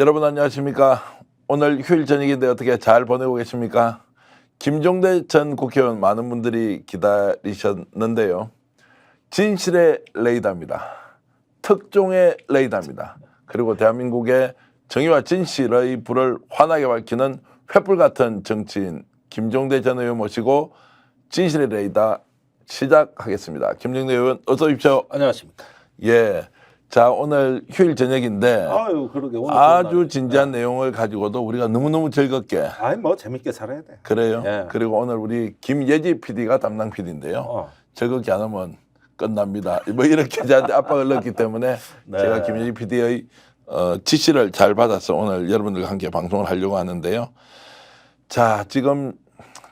여러분 안녕하십니까? 오늘 휴일 저녁인데 어떻게 잘 보내고 계십니까? 김종대 전 국회의원 많은 분들이 기다리셨는데요. 진실의 레이더입니다. 특종의 레이더입니다. 그리고 대한민국의 정의와 진실의 불을 환하게 밝히는 횃불 같은 정치인 김종대 전 의원 모시고 진실의 레이더 시작하겠습니다. 김종대 의원 어서 오십시오. 안녕하십니까. 예. 자, 오늘 휴일 저녁인데 아유, 그러게. 오늘 아주 진지한 내용을 가지고도 우리가 너무너무 즐겁게 아이 뭐 재밌게 살아야 돼. 그래요. 예. 그리고 오늘 우리 김예지 PD가 담당 PD인데요. 즐겁게 안 하면 끝납니다. 뭐 이렇게 저한테 압박을 넣었기 때문에 네. 제가 김예지 PD의 지시를 잘 받아서 오늘 여러분들과 함께 방송을 하려고 하는데요. 자, 지금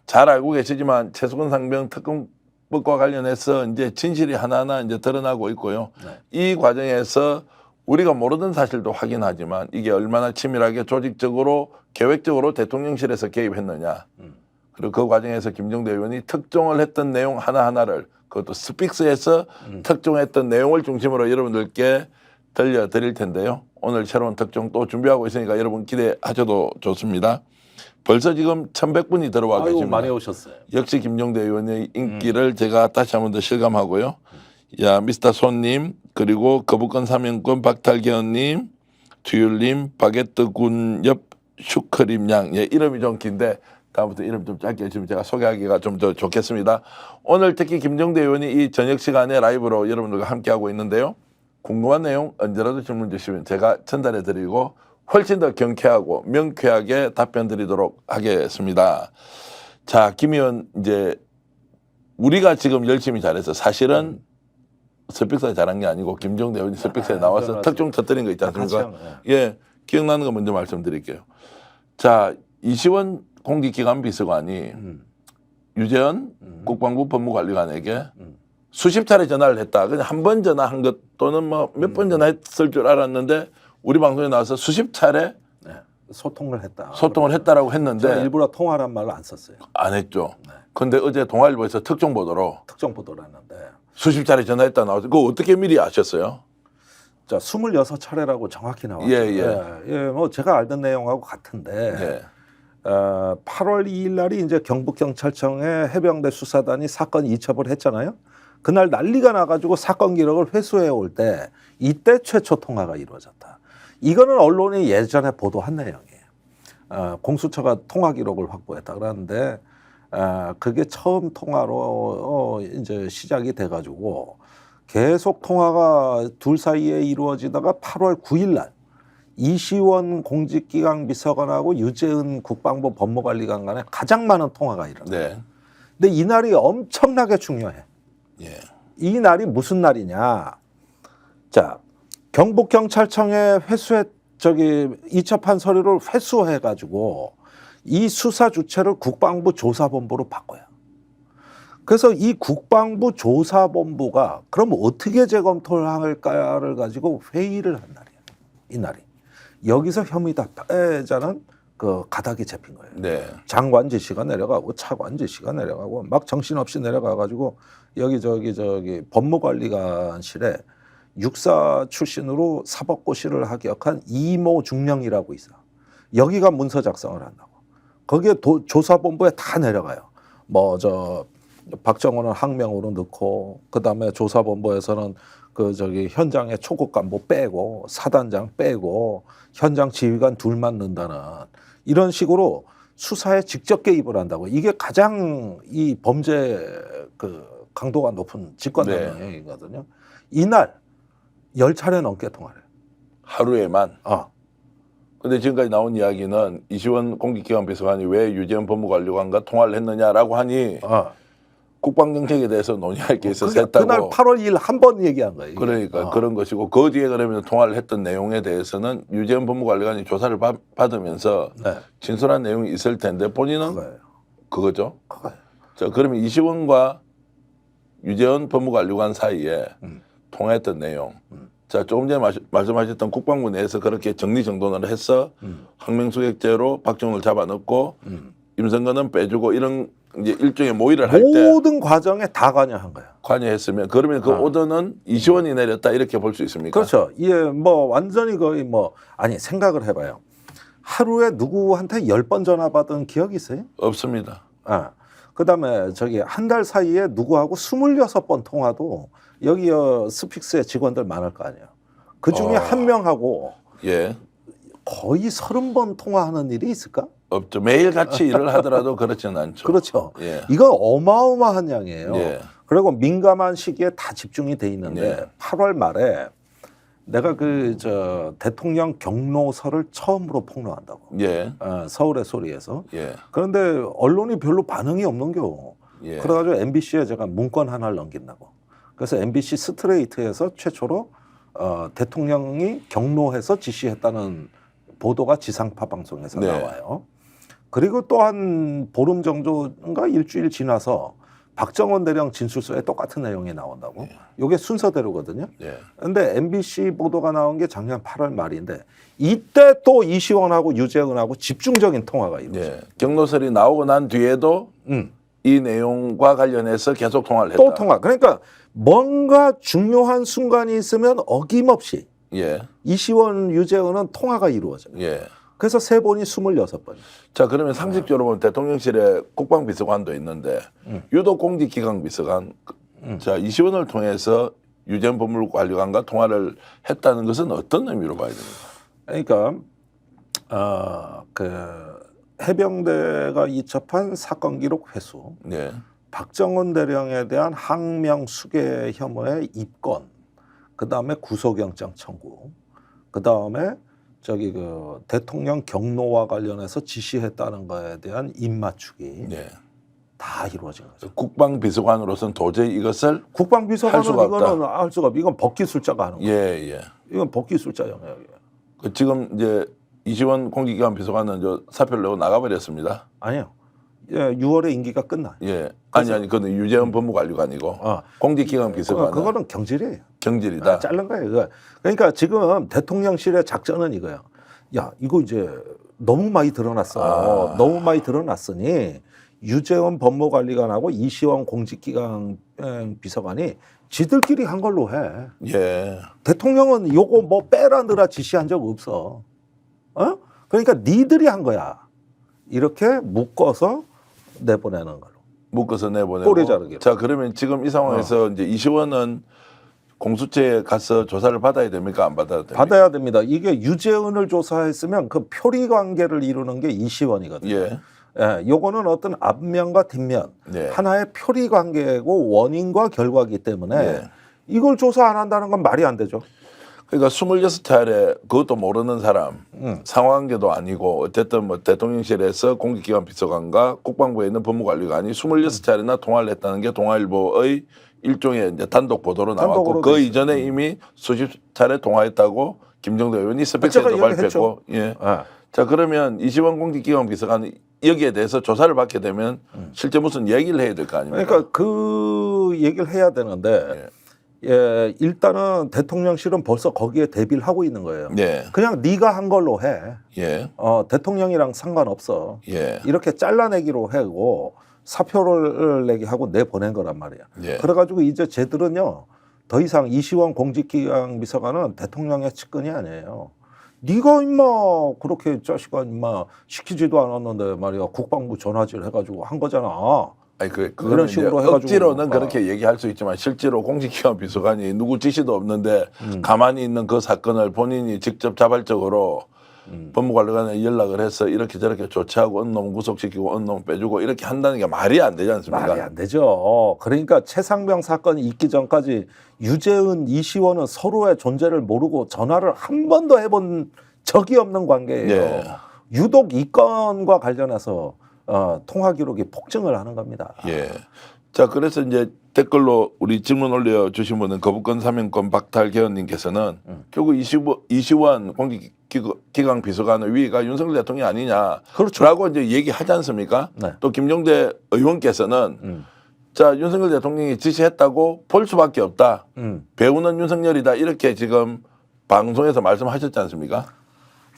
잘 알고 계시지만 최수근 상병 특검법과 관련해서 이제 진실이 하나하나 이제 드러나고 있고요. 네. 이 과정에서 우리가 모르던 사실도 확인하지만 이게 얼마나 치밀하게 조직적으로 계획적으로 대통령실에서 개입했느냐. 그리고 그 과정에서 김종대 의원이 특종을 했던 내용 하나하나를 그것도 스픽스에서 특종했던 내용을 중심으로 여러분들께 들려드릴 텐데요. 오늘 새로운 특종 또 준비하고 있으니까 여러분 기대하셔도 좋습니다. 벌써 지금 1,100분이 들어와 아유, 계십니다. 많이 오셨어요. 역시 김종대 의원의 인기를 제가 다시 한 번 더 실감하고요. 야, 미스터 손님, 그리고 거부권 사면권 박탈기원님, 튜율님, 바게트 군엽 슈크림 양. 예, 이름이 좀 긴데 다음부터 이름 좀 짧게 해주면 제가 소개하기가 좀 더 좋겠습니다. 오늘 특히 김종대 의원이 이 저녁 시간에 라이브로 여러분들과 함께하고 있는데요. 궁금한 내용 언제라도 질문 주시면 제가 전달해 드리고 훨씬 더 경쾌하고 명쾌하게 답변 드리도록 하겠습니다. 자, 김 의원, 이제 우리가 지금 열심히 잘해서 사실은 스픽스에 잘한 게 아니고 김종대 의원이 스픽스에 나와서 특종 터뜨린 거 있지 않습니까? 예, 기억나는 거 먼저 말씀드릴게요. 자, 이시원 공직기관 비서관이 유재현 국방부 법무관리관에게 수십 차례 전화를 했다. 그냥 한 번 전화한 것 또는 뭐 몇 번 전화했을 줄 알았는데 우리 방송에 나와서 수십 차례 소통을 했다. 소통을 했다라고 했는데 일부러 통화란 말을 안 썼어요. 안 했죠. 근데 어제 동아일보에서 특종 보도로 특정 보도를 했는데 수십 차례 전화했다 나와서 그거 어떻게 미리 아셨어요? 자, 26차례라고 정확히 나왔죠. 예. 뭐 제가 알던 내용하고 같은데 예. 8월 2일 날이 이제 경북경찰청에 해병대 수사단이 사건 이첩을 했잖아요. 그날 난리가 나가지고 사건 기록을 회수해 올 때 이때 최초 통화가 이루어졌다. 이거는 언론이 예전에 보도한 내용이에요. 공수처가 통화 기록을 확보했다 그러는데 그게 처음 통화로 이제 시작이 돼가지고 계속 통화가 둘 사이에 이루어지다가 8월 9일 날 이시원 공직기강 비서관하고 유재은 국방부 법무관리관 간에 가장 많은 통화가 일어나요. 네. 근데 이 날이 엄청나게 중요해. 예. 이 날이 무슨 날이냐? 자, 경북경찰청에 이첩한 서류를 회수해가지고 이 수사 주체를 국방부 조사본부로 바꿔요. 그래서 이 국방부 조사본부가 그럼 어떻게 재검토를 할까를 가지고 회의를 한 날이에요. 이 날이. 여기서 혐의다 빼자는 그 가닥이 잡힌 거예요. 네. 장관 지시가 내려가고 차관 지시가 내려가고 막 정신없이 내려가가지고 여기 법무관리관실에 육사 출신으로 사법고시를 합격한 이모 중령이라고 있어. 여기가 문서 작성을 한다고. 거기에 조사본부에 다 내려가요. 박정원은 항명으로 넣고 그다음에 조사본부에서는 현장에 초급 간부 빼고 사단장 빼고 현장 지휘관 둘만 넣는다는 이런 식으로 수사에 직접 개입을 한다고. 이게 가장 이 범죄 강도가 높은 직권남용이거든요. 이날 10차례 넘게 통화를 해요. 하루에만. 근데 지금까지 나온 이야기는 이시원 공직기관 비서관이 왜 유재현 법무관리관과 통화를 했느냐라고 하니 국방정책에 대해서 논의할 게 있어서 했다고. 그날 8월 2일 한 번 얘기한 거예요. 이게. 그러니까 그런 것이고 그 뒤에 그러면 통화를 했던 내용에 대해서는 유재현 법무관리관이 조사를 받으면서 진솔한 내용이 있을 텐데 본인은 그거죠. 자, 그러면 이시원과 유재현 법무관리관 사이에 통화했던 내용. 자, 조금 전에 말씀하셨던 국방부 내에서 그렇게 정리정돈을 해서 항명수색죄로 박정훈을 잡아넣고 임성근은 빼주고 이런 이제 일종의 모의를 할 때 모든 과정에 다 관여한 거야. 관여했으면 그러면 그 오더는 이시원이 내렸다 이렇게 볼 수 있습니까? 그렇죠. 이게 뭐 완전히 거의 뭐 아니 생각을 해봐요. 하루에 누구한테 10번 전화 받은 기억이 있어요? 없습니다. 아, 그다음에 저기 한 달 사이에 누구하고 26번 통화도 여기 스픽스의 직원들 많을 거 아니에요. 그 중에 한 명하고 예. 거의 30번 통화하는 일이 있을까? 없죠. 매일 같이 일을 하더라도 그렇지는 않죠. 그렇죠. 예. 이건 어마어마한 양이에요. 예. 그리고 민감한 시기에 다 집중이 돼 있는데 예. 8월 말에 내가 그 저 대통령 경로서를 처음으로 폭로한다고. 예. 서울의 소리에서. 예. 그런데 언론이 별로 반응이 없는겨. 예. 그래가지고 MBC에 제가 문건 하나를 넘긴다고. 그래서 MBC 스트레이트에서 최초로 대통령이 경로해서 지시했다는 보도가 지상파 방송에서 네. 나와요. 그리고 또 한 보름 정도인가 일주일 지나서 박정원 대령 진술서에 똑같은 내용이 나온다고. 이게 순서대로거든요. 예. 근데 MBC 보도가 나온 게 작년 8월 말인데 이때 또 이시원하고 유재은하고 집중적인 통화가 이루어져요. 예. 경로설이 나오고 난 뒤에도 이 내용과 관련해서 계속 통화를 했다. 또 통화. 그러니까 뭔가 중요한 순간이 있으면 어김없이 예. 이시원, 유재은은 통화가 이루어져요. 예. 그래서 세 번이 26번. 자, 그러면 상식적으로 보면 대통령실에 국방비서관도 있는데 유독 공직기강비서관 자, 이시원을 통해서 유재현 법무관리관과 통화를 했다는 것은 어떤 의미로 봐야 됩니까? 그러니까 그 해병대가 이첩한 사건 기록 회수, 예. 박정원 대령에 대한 항명 수괴 혐의의 입건, 그 다음에 구속영장 청구, 그 다음에 저기 그 대통령 경로와 관련해서 지시했다는 거에 대한 입맞추기 예. 다 이루어진 거죠. 국방비서관으로서는 도저히 이것을 국방비서관은 할 수가 없다. 이거는 할 수가 없. 이건 법기술자가 하는 거예요. 예, 예. 이건 법기술자 영역이에요. 그 지금 이제 이시원 공직기관 비서관은 저 사표를 내고 나가버렸습니다. 아니요. 예, 6월에 임기가 끝나. 예. 아니 그건 유재현 법무관리관이고 공직기관 비서관은 그거는 경질이에요. 경질이다. 자른 거예요. 그거. 그러니까 지금 대통령실의 작전은 이거야. 야, 이거 이제 너무 많이 드러났어. 너무 많이 드러났으니 유재원 법무관리관하고 이시원 공직기관 비서관이 지들끼리 한 걸로 해. 예. 대통령은 요거 뭐 빼라느라 지시한 적 없어. 그러니까 니들이 한 거야. 이렇게 묶어서 내보내는 걸로. 묶어서 내보내고. 꼬리 자르기로. 자, 그러면 지금 이 상황에서 이제 이시원은 공수처에 가서 조사를 받아야 됩니까? 안 받아야 됩니까? 받아야 됩니다. 이게 유재은을 조사했으면 그 표리 관계를 이루는 게 이시원이거든요. 예. 예, 요거는 어떤 앞면과 뒷면 예. 하나의 표리 관계고 원인과 결과이기 때문에 예. 이걸 조사 안 한다는 건 말이 안 되죠. 그러니까 26차례 그것도 모르는 사람 상황계도 아니고 어쨌든 뭐 대통령실에서 공직기관 비서관과 국방부에 있는 법무관리관이 26차례나 통화를 했다는 게 동아일보의 일종의 이제 단독 보도로 나왔고 단독으로 그 돼 이전에 이미 수십 차례 통화했다고 김정도 의원이 스펙에도 제가 발표했고 예. 예. 자 그러면 이시원 공직기관 비서관이 여기에 대해서 조사를 받게 되면 실제 무슨 얘기를 해야 될 거 아닙니까? 그러니까 그 얘기를 해야 되는데 예, 일단은 대통령실은 벌써 거기에 대비를 하고 있는 거예요. 예. 그냥 네가 한 걸로 해. 예. 대통령이랑 상관없어. 예. 이렇게 잘라내기로 하고 사표를 내게 하고 내보낸 거란 말이야. 예. 그래가지고 이제 쟤들은요 더 이상 이시원 공직기강 비서관은 대통령의 측근이 아니에요. 네가 임마 그렇게 자식아 임마 시키지도 않았는데 말이야 국방부 전화질 해가지고 한 거잖아. 아니 이런 그런 식으로 식으로 해가지고 억지로는 그렇게 얘기할 수 있지만 실제로 공직기관 비서관이 누구 지시도 없는데 가만히 있는 그 사건을 본인이 직접 자발적으로 법무관리관에 연락을 해서 이렇게 저렇게 조치하고 어느 놈 구속시키고 어느 놈 빼주고 이렇게 한다는 게 말이 안 되지 않습니까? 말이 안 되죠. 그러니까 최상병 사건이 있기 전까지 유재은, 이시원은 서로의 존재를 모르고 전화를 한 번도 해본 적이 없는 관계예요. 예. 유독 이 건과 관련해서 통화 기록이 폭증을 하는 겁니다. 예. 자 그래서 이제 댓글로 우리 질문 올려주신 분은 거부권 사면권 박탈 개헌님께서는 결국 이시원 공직기강 비서관의 위가 윤석열 대통령이 아니냐. 그렇죠. 라고 이제 얘기하지 않습니까? 네. 또 김종대 의원께서는 자 윤석열 대통령이 지시했다고 볼 수밖에 없다. 배우는 윤석열이다 이렇게 지금 방송에서 말씀하셨지 않습니까?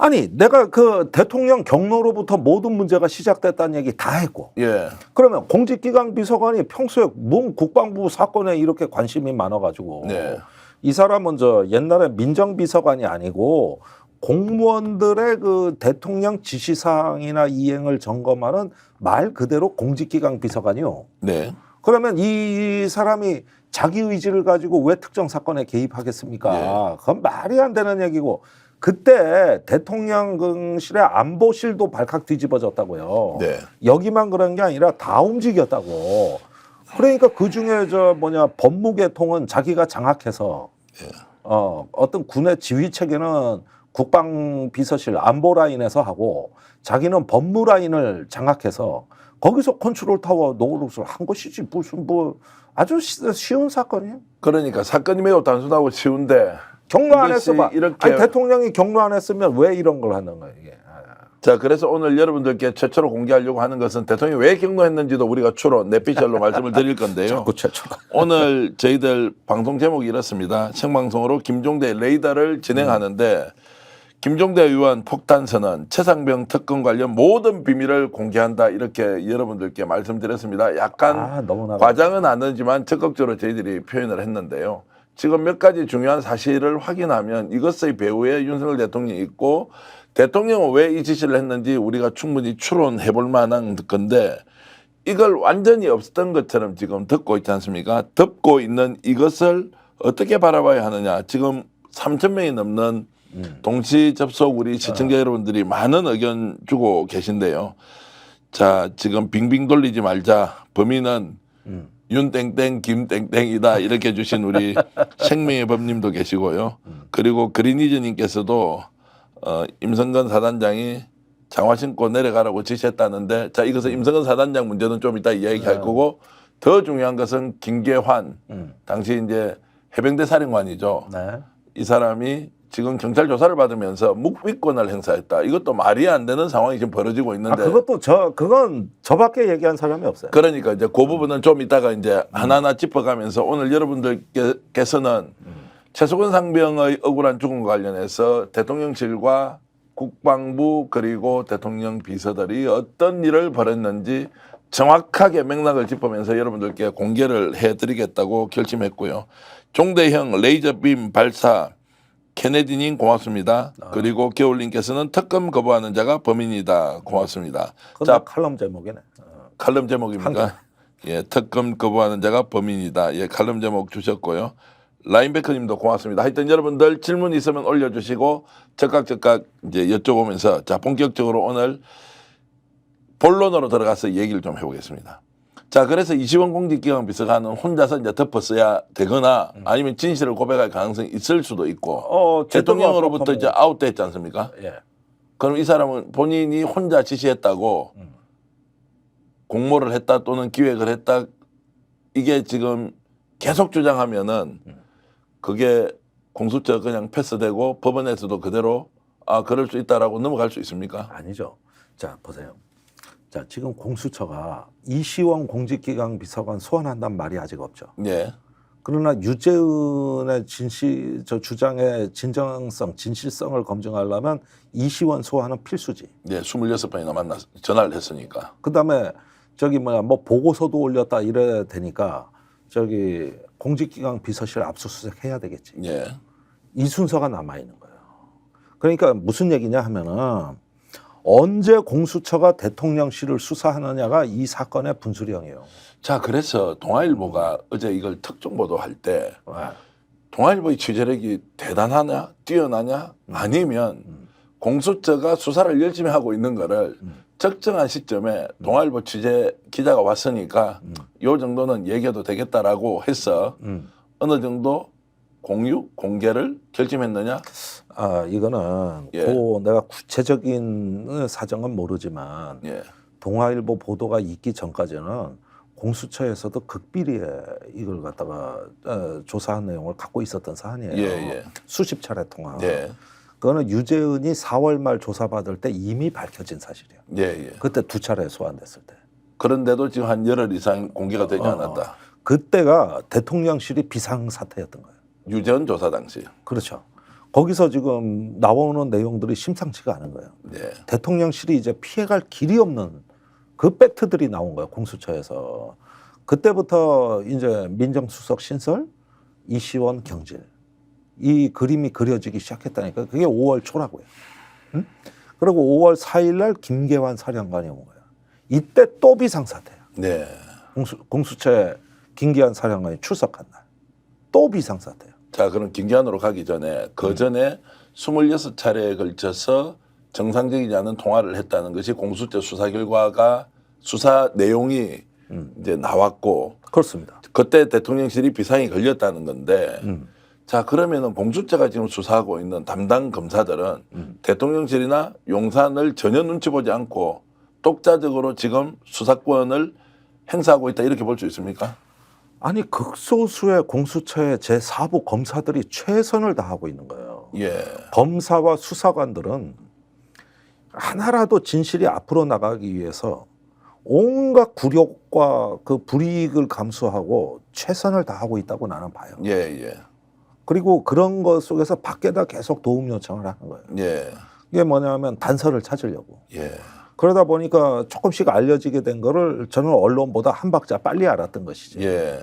아니 내가 그 대통령 경로로부터 모든 문제가 시작됐다는 얘기 다 했고 예. 그러면 공직기강 비서관이 평소에 뭔 국방부 사건에 이렇게 관심이 많아가지고 네. 이 사람은 저 옛날에 민정비서관이 아니고 공무원들의 그 대통령 지시사항이나 이행을 점검하는 말 그대로 공직기강 비서관이요. 네. 그러면 이 사람이 자기 의지를 가지고 왜 특정 사건에 개입하겠습니까? 예. 그건 말이 안 되는 얘기고 그때 대통령실의 안보실도 발칵 뒤집어졌다고요. 네. 여기만 그런 게 아니라 다 움직였다고. 그러니까 그 중에 저 뭐냐 법무계통은 자기가 장악해서 어떤 군의 지휘 체계는 국방비서실 안보 라인에서 하고 자기는 법무 라인을 장악해서 거기서 컨트롤 타워 노릇을 한 것이지 무슨 뭐 아주 쉬운 사건이에요. 그러니까 사건이 매우 단순하고 쉬운데 경로 안 이것이 했어봐. 이렇게- 아니, 대통령이 경로 안 했으면 왜 이런 걸 하는 거예요 이게. 자, 그래서 오늘 여러분들께 최초로 공개하려고 하는 것은 대통령이 왜 경로했는지도 우리가 주로 내피셜로 말씀을 드릴 건데요. 자꾸 최초가. 오늘 저희들 방송 제목이 이렇습니다. 생방송으로 김종대 레이더를 진행하는데 김종대 의원 폭탄 선언, 최상병 특검 관련 모든 비밀을 공개한다 이렇게 여러분들께 말씀드렸습니다. 약간 너무나 과장은 아니지만 적극적으로 저희들이 표현을 했는데요. 지금 몇 가지 중요한 사실을 확인하면 이것의 배후에 윤석열 대통령이 있고 대통령은 왜 이 지시를 했는지 우리가 충분히 추론해 볼 만한 건데 이걸 완전히 없었던 것처럼 지금 듣고 있지 않습니까? 듣고 있는 이것을 어떻게 바라봐야 하느냐. 지금 3,000명이 넘는 동시 접속 우리 시청자 여러분들이 많은 의견 주고 계신데요. 자, 지금 빙빙 돌리지 말자. 범인은 윤땡땡 김땡땡이다 이렇게 주신 우리 생명의 법님도 계시고요. 그리고 그린이즈님께서도 임성근 사단장이 장화 신고 내려가라고 지시했다는데 자 이것은 임성근 사단장 문제는 좀 이따 이야기할 거고 더 중요한 것은 김계환 당시 이제 해병대 사령관이죠. 네. 이 사람이 지금 경찰 조사를 받으면서 묵비권을 행사했다. 이것도 말이 안 되는 상황이 지금 벌어지고 있는데. 그건 저밖에 얘기한 사람이 없어요. 그러니까 이제 그 부분은 좀 이따가 이제 하나하나 짚어가면서 오늘 여러분들께서는 최수근 상병의 억울한 죽음과 관련해서 대통령실과 국방부 그리고 대통령 비서들이 어떤 일을 벌였는지 정확하게 맥락을 짚으면서 여러분들께 공개를 해드리겠다고 결심했고요. 종대형 레이저빔 발사 케네디님 고맙습니다. 그리고 겨울님께서는 특검 거부하는 자가 범인이다. 고맙습니다. 자 칼럼 제목이네. 칼럼 제목입니까? 예, 특검 거부하는 자가 범인이다. 예, 칼럼 제목 주셨고요. 라인베커님도 고맙습니다. 하여튼 여러분들 질문 있으면 올려주시고 즉각 이제 여쭤보면서 자 본격적으로 오늘 본론으로 들어가서 얘기를 좀 해보겠습니다. 자, 그래서 이시원 공직기강 비서관은 혼자서 이제 덮었어야 되거나 아니면 진실을 고백할 가능성이 있을 수도 있고 대통령으로부터 이제 아웃됐지 않습니까? 예. 그럼 이 사람은 본인이 혼자 지시했다고 공모를 했다 또는 기획을 했다 이게 지금 계속 주장하면은 그게 공수처 그냥 패스되고 법원에서도 그대로 그럴 수 있다라고 넘어갈 수 있습니까? 아니죠. 자 보세요. 자 지금 공수처가 이시원 공직기강 비서관 소환한다는 말이 아직 없죠. 예. 그러나 유재은의 주장의 진실성을 검증하려면 이시원 소환은 필수지. 예, 26번이나 만나서 전화를 했으니까. 그다음에 뭐 보고서도 올렸다 이래 되니까 공직기강 비서실 압수수색 해야 되겠지. 예. 이 순서가 남아 있는 거예요. 그러니까 무슨 얘기냐 하면은 언제 공수처가 대통령실을 수사하느냐가 이 사건의 분수령이에요. 자, 그래서 동아일보가 어제 이걸 특종 보도할 때 네. 동아일보의 취재력이 대단하냐, 뛰어나냐, 아니면 공수처가 수사를 열심히 하고 있는 거를 적정한 시점에 동아일보 취재 기자가 왔으니까 요 정도는 얘기해도 되겠다라고 해서 어느 정도 공개를 결심했느냐? 이거는 예. 내가 구체적인 사정은 모르지만 예. 동아일보 보도가 있기 전까지는 공수처에서도 극비리에 이걸 갖다가 조사한 내용을 갖고 있었던 사안이에요. 예. 수십 차례 통화. 예. 그거는 유재은이 4월 말 조사받을 때 이미 밝혀진 사실이에요. 예. 그때 2차례 소환됐을 때. 그런데도 지금 한 열흘 이상 공개가 되지 않았다. 그때가 대통령실이 비상사태였던 거예요. 유재원 조사 당시. 그렇죠. 거기서 지금 나오는 내용들이 심상치가 않은 거예요. 네. 대통령실이 이제 피해갈 길이 없는 그 팩트들이 나온 거예요. 공수처에서. 그때부터 이제 민정수석 신설, 이시원 경질 이 그림이 그려지기 시작했다니까. 그게 5월 초라고요. 응? 그리고 5월 4일 날 김계환 사령관이 온 거예요. 이때 또 비상사태예요. 네. 공수처에 김계환 사령관이 출석한 날. 또 비상사태예요. 자, 그럼 김기환으로 가기 전에 그 전에 26차례에 걸쳐서 정상적이지 않은 통화를 했다는 것이 공수처 수사 결과가 수사 내용이 이제 나왔고 그렇습니다. 그때 대통령실이 비상이 걸렸다는 건데 자, 그러면은 공수처가 지금 수사하고 있는 담당 검사들은 대통령실이나 용산을 전혀 눈치 보지 않고 독자적으로 지금 수사권을 행사하고 있다 이렇게 볼 수 있습니까? 아니 극소수의 공수처의 제4부 검사들이 최선을 다하고 있는 거예요. 예. 검사와 수사관들은 하나라도 진실이 앞으로 나가기 위해서 온갖 굴욕과 그 불이익을 감수하고 최선을 다하고 있다고 나는 봐요. 예, 예. 그리고 그런 것 속에서 밖에다 계속 도움 요청을 하는 거예요. 예. 이게 뭐냐면 단서를 찾으려고. 예. 그러다 보니까 조금씩 알려지게 된 거를 저는 언론보다 한 박자 빨리 알았던 것이죠. 예.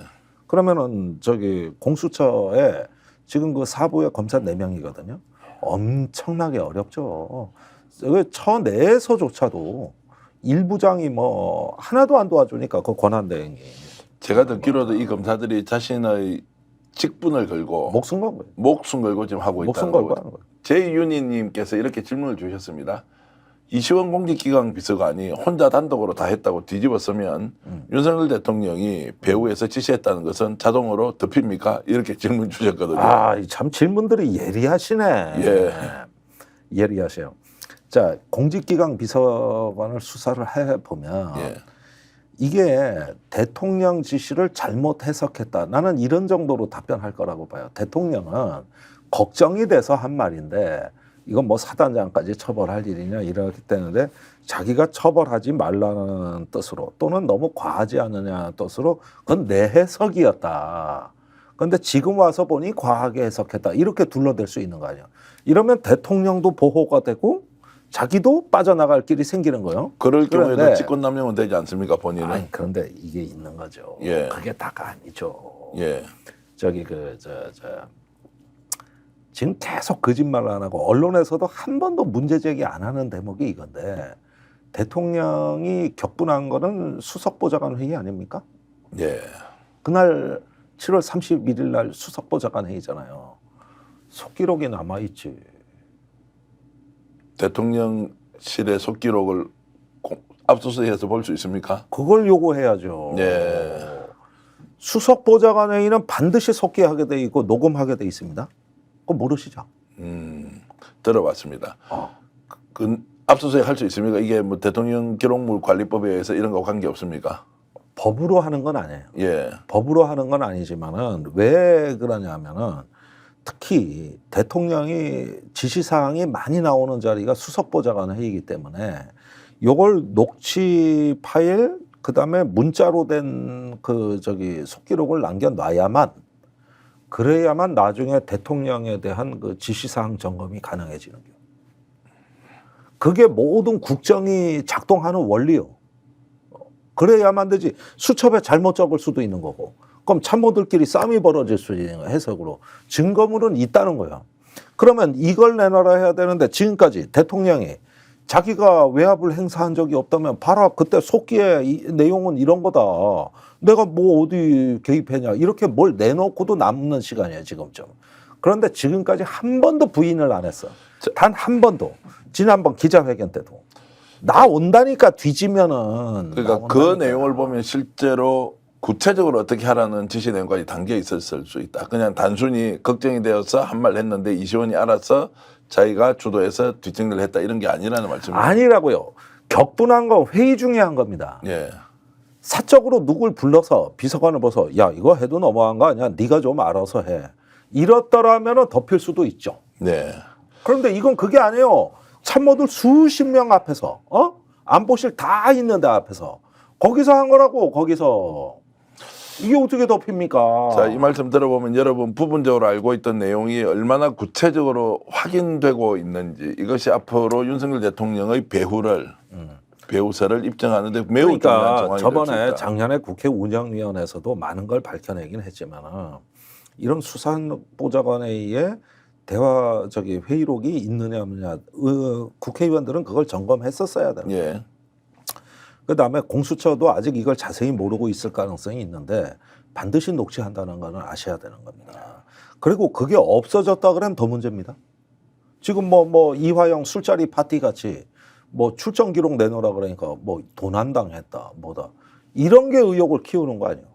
그러면은 저기 공수처에 지금 그 사부의 검사 4명이거든요. 엄청나게 어렵죠. 그 처 내에서조차도 일부장이 뭐 하나도 안 도와주니까 그 권한대행이 제가 듣기로도 이 검사들이 자신의 직분을 걸고 목숨 건 거예요. 목숨 걸고 지금 하고 목숨 있다는 걸고 거고. 하는 거예요. 제이윤희님께서 이렇게 질문을 주셨습니다. 이시원 공직기강 비서관이 혼자 단독으로 다 했다고 뒤집었으면 윤석열 대통령이 배후에서 지시했다는 것은 자동으로 덮입니까? 이렇게 질문 주셨거든요. 아, 참 질문들이 예리하시네. 예. 예리하세요. 자, 공직기강 비서관을 수사를 해보면 예. 이게 대통령 지시를 잘못 해석했다. 나는 이런 정도로 답변할 거라고 봐요. 대통령은 걱정이 돼서 한 말인데 이건 뭐 사단장까지 처벌할 일이냐 이렇기 때문에 자기가 처벌하지 말라는 뜻으로 또는 너무 과하지 않느냐 뜻으로 그건 내 해석이었다. 그런데 지금 와서 보니 과하게 해석했다. 이렇게 둘러댈 수 있는 거 아니에요. 이러면 대통령도 보호가 되고 자기도 빠져나갈 길이 생기는 거예요. 그럴 경우에도 그런데 직권남용은 되지 않습니까, 본인은? 아니, 그런데 이게 있는 거죠. 예. 그게 다가 아니죠. 예. 저기 지금 계속 거짓말을 안 하고 언론에서도 한 번도 문제 제기 안 하는 대목이 이건데 대통령이 격분한 거는 수석보좌관 회의 아닙니까? 예. 그날 7월 31일 날 수석보좌관 회의잖아요. 속기록이 남아있지. 대통령실의 속기록을 압수수색해서 볼 수 있습니까? 그걸 요구해야죠. 예. 수석보좌관 회의는 반드시 속기하게 돼 있고 녹음하게 돼 있습니다. 그거 모르시죠? 들어봤습니다. 그 압수수색 할 수 있습니까? 이게 뭐 대통령 기록물 관리법에 의해서 이런 거 관계 없습니까? 법으로 하는 건 아니에요. 예. 법으로 하는 건 아니지만은 왜 그러냐면은 특히 대통령이 지시사항이 많이 나오는 자리가 수석보좌관 회의이기 때문에 요걸 녹취 파일 그다음에 문자로 된 그 속기록을 남겨놔야만 그래야만 나중에 대통령에 대한 그 지시사항 점검이 가능해지는 거예요. 그게 모든 국정이 작동하는 원리요. 그래야만 되지. 수첩에 잘못 적을 수도 있는 거고. 그럼 참모들끼리 싸움이 벌어질 수 있는 거예요. 해석으로. 증거물은 있다는 거예요. 그러면 이걸 내놔라 해야 되는데 지금까지 대통령이 자기가 외압을 행사한 적이 없다면 봐라 그때 속기의 내용은 이런 거다. 내가 뭐 어디 개입했냐. 이렇게 뭘 내놓고도 남는 시간이에요. 지금쯤. 그런데 지금까지 한 번도 부인을 안 했어. 단 한 번도. 지난번 기자회견 때도. 나 온다니까 뒤지면은. 그러니까 그 내용을 보면 실제로 구체적으로 어떻게 하라는 지시 내용까지 담겨 있었을 수 있다. 그냥 단순히 걱정이 되어서 한 말 했는데 이시원이 알아서 자기가 주도해서 뒷정리를 했다 이런 게 아니라는 말씀이에요. 아니라고요. 격분한 건 회의 중에 한 겁니다. 예. 사적으로 누굴 불러서 비서관을 불러서 야 이거 해도 너무한 거 아니야. 네가 좀 알아서 해. 이렇더라면 덮일 수도 있죠. 네. 그런데 이건 그게 아니에요. 참모들 수십 명 앞에서 안보실 다 있는데 앞에서 거기서 한 거라고. 거기서 이게 어떻게 덮입니까? 자, 이 말씀 들어보면 여러분 부분적으로 알고 있던 내용이 얼마나 구체적으로 확인되고 있는지 이것이 앞으로 윤석열 대통령의 배후설을 입증하는데 매우 중요한 그러니까 정황이 될 수 저번에 있다. 작년에 국회 운영위원회에서도 많은 걸 밝혀내긴 했지만 이런 수사보좌관회의에 회의록이 있느냐 없느냐 국회의원들은 그걸 점검했었어야 되는 거예요. 예. 그다음에 공수처도 아직 이걸 자세히 모르고 있을 가능성이 있는데 반드시 녹취한다는 거는 아셔야 되는 겁니다. 그리고 그게 없어졌다 그러면 더 문제입니다. 지금 뭐 이화영 술자리 파티 같이 뭐 출정 기록 내놓으라 그러니까 뭐 도난당했다 뭐다 이런 게 의혹을 키우는 거 아니에요.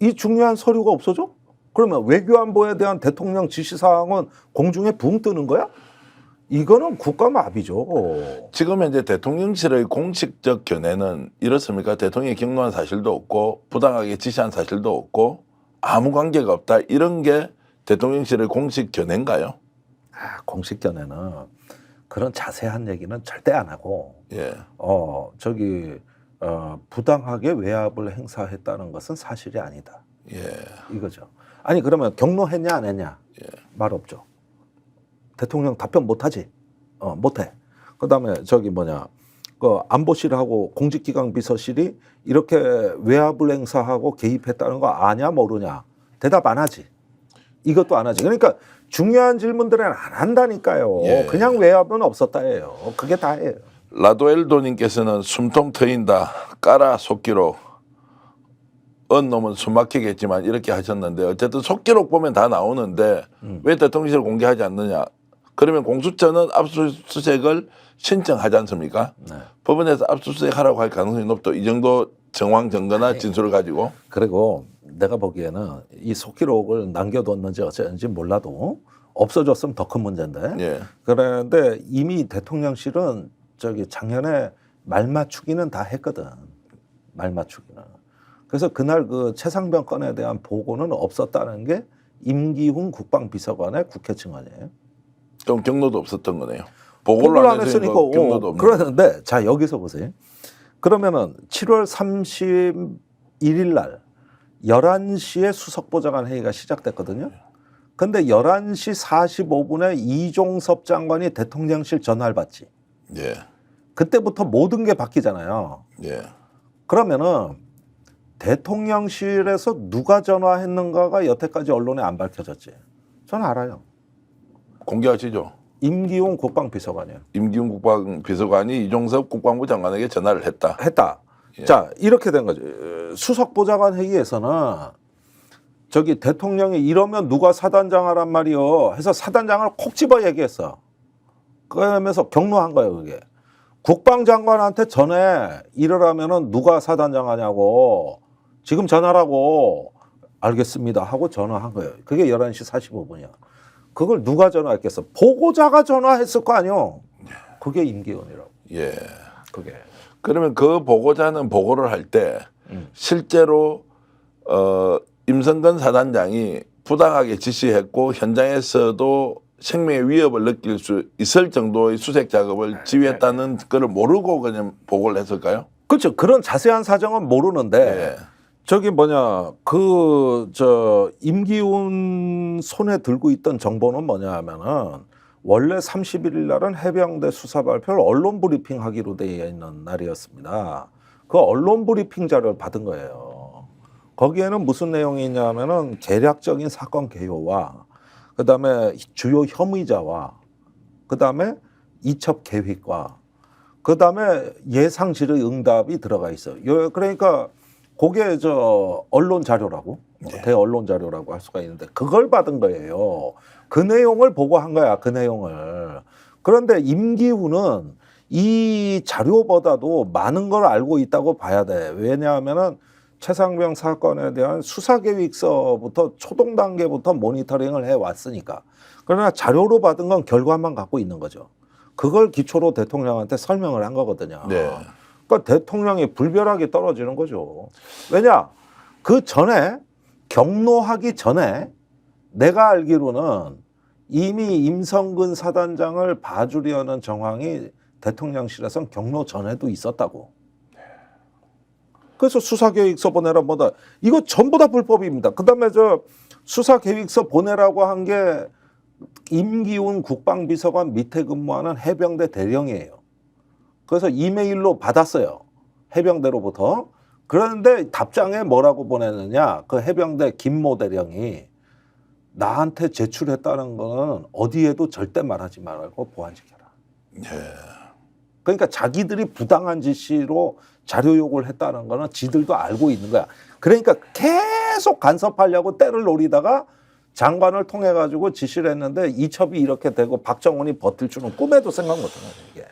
이 중요한 서류가 없어져? 그러면 외교안보에 대한 대통령 지시사항은 공중에 붕 뜨는 거야? 이거는 국가마비죠. 지금 현재 대통령실의 공식적 견해는 이렇습니까? 대통령이 경로한 사실도 없고 부당하게 지시한 사실도 없고 아무 관계가 없다. 이런 게 대통령실의 공식 견해인가요? 공식 견해는 그런 자세한 얘기는 절대 안 하고 예. 부당하게 외압을 행사했다는 것은 사실이 아니다. 예. 이거죠. 아니 그러면 경로했냐 안 했냐? 말 없죠. 대통령 답변 못하지. 못해. 그다음에 그 안보실하고 공직기강 비서실이 이렇게 외압을 행사하고 개입했다는 거 아냐 모르냐? 대답 안 하지. 이것도 안 하지. 그러니까 중요한 질문들은 안 한다니까요. 예. 그냥 외압은 없었다예요. 그게 다예요. 라도엘도님께서는 숨통 트인다. 까라 속기록. 언 놈은 숨막히겠지만 이렇게 하셨는데 어쨌든 속기록 보면 다 나오는데 왜 대통령실을 공개하지 않느냐. 그러면 공수처는 압수수색을 신청하지 않습니까? 네. 법원에서 압수수색하라고 할 가능성이 높다. 이 정도 정황 증거나 진술을 가지고. 그리고 내가 보기에는 이 속기록을 남겨뒀는지 어쩌는지 몰라도 없어졌으면 더 큰 문제인데. 예. 그런데 이미 대통령실은 작년에 말 맞추기는 다 했거든. 말 맞추기는. 그래서 그날 그 최상병 건에 대한 보고는 없었다는 게 임기훈 국방비서관의 국회 증언이에요. 좀 경로도 없었던 거네요. 보고를 안 했으니까 경로도 없는. 그러는데 자 여기서 보세요. 그러면은 7월 31일 날 11시에 수석보좌관 회의가 시작됐거든요. 근데 11시 45분에 이종섭 장관이 대통령실 전화를 받지. 예. 그때부터 모든 게 바뀌잖아요. 예. 그러면은 대통령실에서 누가 전화했는가가 여태까지 언론에 안 밝혀졌지. 저는 알아요. 공개하시죠. 임기훈 국방비서관이에요. 임기훈 국방비서관이 이종섭 국방부 장관에게 전화를 했다. 예. 자 이렇게 된 거죠. 수석보좌관 회의에서는 대통령이 이러면 누가 사단장 하란 말이요 해서 사단장을 콕 집어 얘기했어. 그러면서 경로한 거예요. 그게 국방장관한테 전해 이러라면은 누가 사단장 하냐고 지금 전화라고 알겠습니다 하고 전화한 거예요. 그게 11시 45분이야. 그걸 누가 전화했겠어? 보고자가 전화했을 거 아니요. 그게 임기훈이라고. 예. 그게. 그러면 그 보고자는 보고를 할 때 실제로 임성근 사단장이 부당하게 지시했고 현장에서도 생명의 위협을 느낄 수 있을 정도의 수색 작업을 지휘했다는 거를 모르고 그냥 보고를 했을까요? 그렇죠. 그런 자세한 사정은 모르는데 예. 임기훈 손에 들고 있던 정보는 뭐냐 하면은 원래 31일 날은 해병대 수사 발표를 언론 브리핑 하기로 되어 있는 날이었습니다. 그 언론 브리핑 자료를 받은 거예요. 거기에는 무슨 내용이 있냐면은 계략적인 사건 개요와 그다음에 주요 혐의자와 그다음에 이첩 계획과 그다음에 예상 질의 응답이 들어가 있어요. 그러니까 그게 언론 자료라고 대언론 자료라고 할 수가 있는데 그걸 받은 거예요. 그 내용을 보고한 거야. 그 내용을. 그런데 임기훈은 이 자료보다도 많은 걸 알고 있다고 봐야 돼. 왜냐하면은 최상병 사건에 대한 수사 계획서부터 초동 단계부터 모니터링을 해 왔으니까. 그러나 자료로 받은 건 결과만 갖고 있는 거죠. 그걸 기초로 대통령한테 설명을 한 거거든요. 네. 그러니까 대통령이 불벼락이 떨어지는 거죠. 왜냐? 그 전에 경로하기 전에 내가 알기로는 이미 임성근 사단장을 봐주려는 정황이 대통령실에선 경로 전에도 있었다고. 그래서 수사계획서 보내라 뭐다. 이거 전부 다 불법입니다. 그다음에 저 수사계획서 보내라고 한 게 임기훈 국방비서관 밑에 근무하는 해병대 대령이에요. 그래서 이메일로 받았어요. 해병대로부터. 그런데 답장에 뭐라고 보내느냐. 그 해병대 김모 대령이 나한테 제출했다는 거는 어디에도 절대 말하지 말고 보안시켜라. 예. 그러니까 자기들이 부당한 지시로 자료 요구를 했다는 거는 지들도 알고 있는 거야. 그러니까 계속 간섭하려고 때를 노리다가 장관을 통해 가지고 지시를 했는데 이첩이 이렇게 되고 박정훈이 버틸 줄은 꿈에도 생각 못한 거예요. 이게.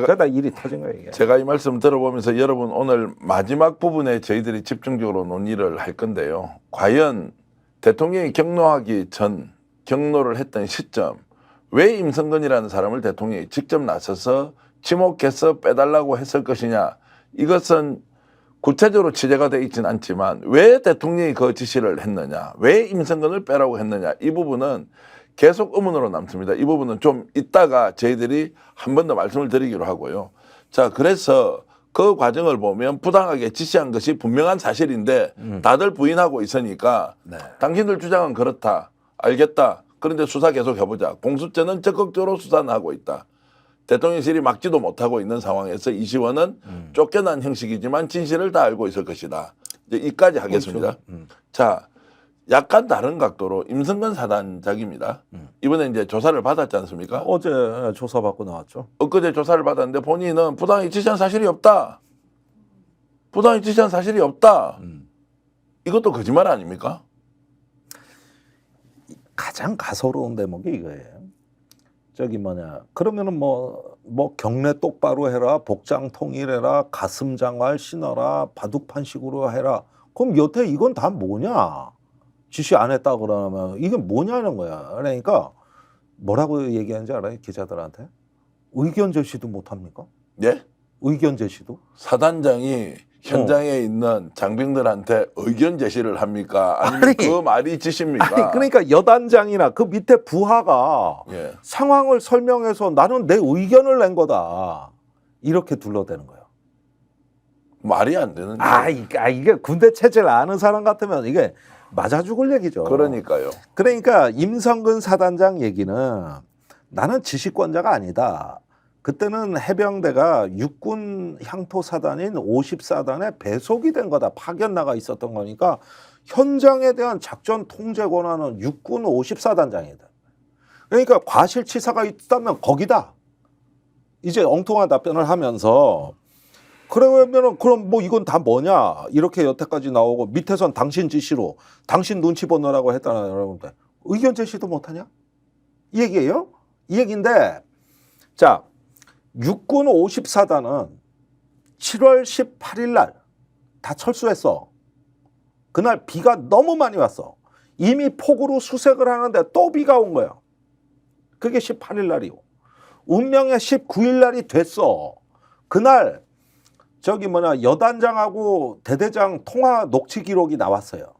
그러다 일이 터진 거예요. 이게. 제가 이 말씀 들어보면서 여러분 오늘 마지막 부분에 저희들이 집중적으로 논의를 할 건데요. 과연 대통령이 경로하기 전 경로를 했던 시점, 왜 임성근이라는 사람을 대통령이 직접 나서서 지목해서 빼달라고 했을 것이냐. 이것은 구체적으로 취재가 되어 있지는 않지만 왜 대통령이 그 지시를 했느냐, 왜 임성근을 빼라고 했느냐, 이 부분은 계속 의문으로 남습니다. 이 부분은 좀 이따가 저희들이 한 번 더 말씀을 드리기로 하고요. 자, 그래서 그 과정을 보면 부당하게 지시한 것이 분명한 사실인데 다들 부인하고 있으니까 네. 당신들 주장은 그렇다. 알겠다. 그런데 수사 계속 해보자. 공수처는 적극적으로 수사는 하고 있다. 대통령실이 막지도 못하고 있는 상황에서 이시원은 쫓겨난 형식이지만 진실을 다 알고 있을 것이다. 이제 이까지 하겠습니다. 자, 약간 다른 각도로 임성근 사단장입니다. 이번에 이제 조사를 받았지 않습니까? 어제 조사받고 나왔죠. 엊그제 조사를 받았는데 본인은 부당하게 지시한 사실이 없다. 부당하게 지시한 사실이 없다. 이것도 거짓말 아닙니까? 가장 가소로운 대목이 이거예요. 저기 뭐냐. 그러면은 뭐 경례 똑바로 해라, 복장 통일해라, 가슴 장화를 신어라, 바둑판식으로 해라. 그럼 여태 이건 다 뭐냐? 지시 안 했다 그러면 이게 뭐냐는 거야. 그러니까 뭐라고 얘기하는지 알아요? 기자들한테? 의견 제시도 못 합니까? 예? 의견 제시도? 사단장이 현장에 있는 장병들한테 의견 제시를 합니까? 아니면 아니, 그 말이 지십니까? 아니 그러니까 여단장이나 그 밑에 부하가 예. 상황을 설명해서 나는 내 의견을 낸 거다. 이렇게 둘러대는 거예요. 말이 안 되는. 이게 군대 체제를 아는 사람 같으면 이게 맞아 죽을 얘기죠. 그러니까요. 그러니까 임성근 사단장 얘기는 나는 지시권자가 아니다. 그때는 해병대가 육군 향토 사단인 50사단에 배속이 된 거다. 파견 나가 있었던 거니까 현장에 대한 작전 통제 권한은 육군 50사단장이다. 그러니까 과실치사가 있다면 거기다. 이제 엉뚱한 답변을 하면서 그러면은 그럼 뭐 이건 다 뭐냐 이렇게 여태까지 나오고 밑에선 당신 지시로 당신 눈치 보느라고 했다는 여러분들 의견 제시도 못하냐 이 얘기예요. 이 얘기인데 자 육군 54단은 7월 18일 날 다 철수했어. 그날 비가 너무 많이 왔어. 이미 폭우로 수색을 하는데 또 비가 온 거야. 그게 18일 날이고 운명의 19일 날이 됐어. 그날 저기 여단장하고 대대장 통화 녹취 기록이 나왔어요.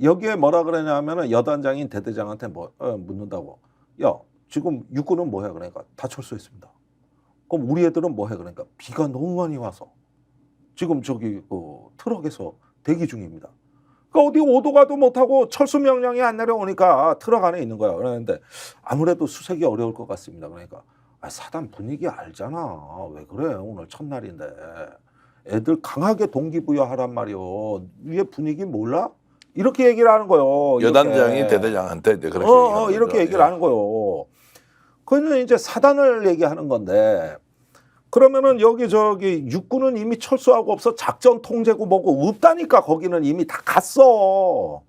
여기에 뭐라 그러냐면은 여단장인 대대장한테 묻는다고. 야, 지금 육군은 뭐해? 그러니까 다 철수했습니다. 그럼 우리 애들은 뭐해? 그러니까 비가 너무 많이 와서 지금 저기 트럭에서 대기 중입니다. 그러니까 어디 오도 가도 못하고 철수 명령이 안 내려오니까 트럭 안에 있는 거야. 그러는데 아무래도 수색이 어려울 것 같습니다. 그러니까 사단 분위기 알잖아. 왜 그래? 오늘 첫날인데. 애들 강하게 동기부여하란 말이요. 위에 분위기 몰라? 이렇게 얘기를 하는 거예요. 여단장이 이렇게. 대대장한테 이제 그렇게 이렇게 얘기를 하는 거예요. 그는 이제 사단을 얘기하는 건데 그러면은 여기 저기 육군은 이미 철수하고 없어. 작전 통제고 뭐고 없다니까. 거기는 이미 다 갔어.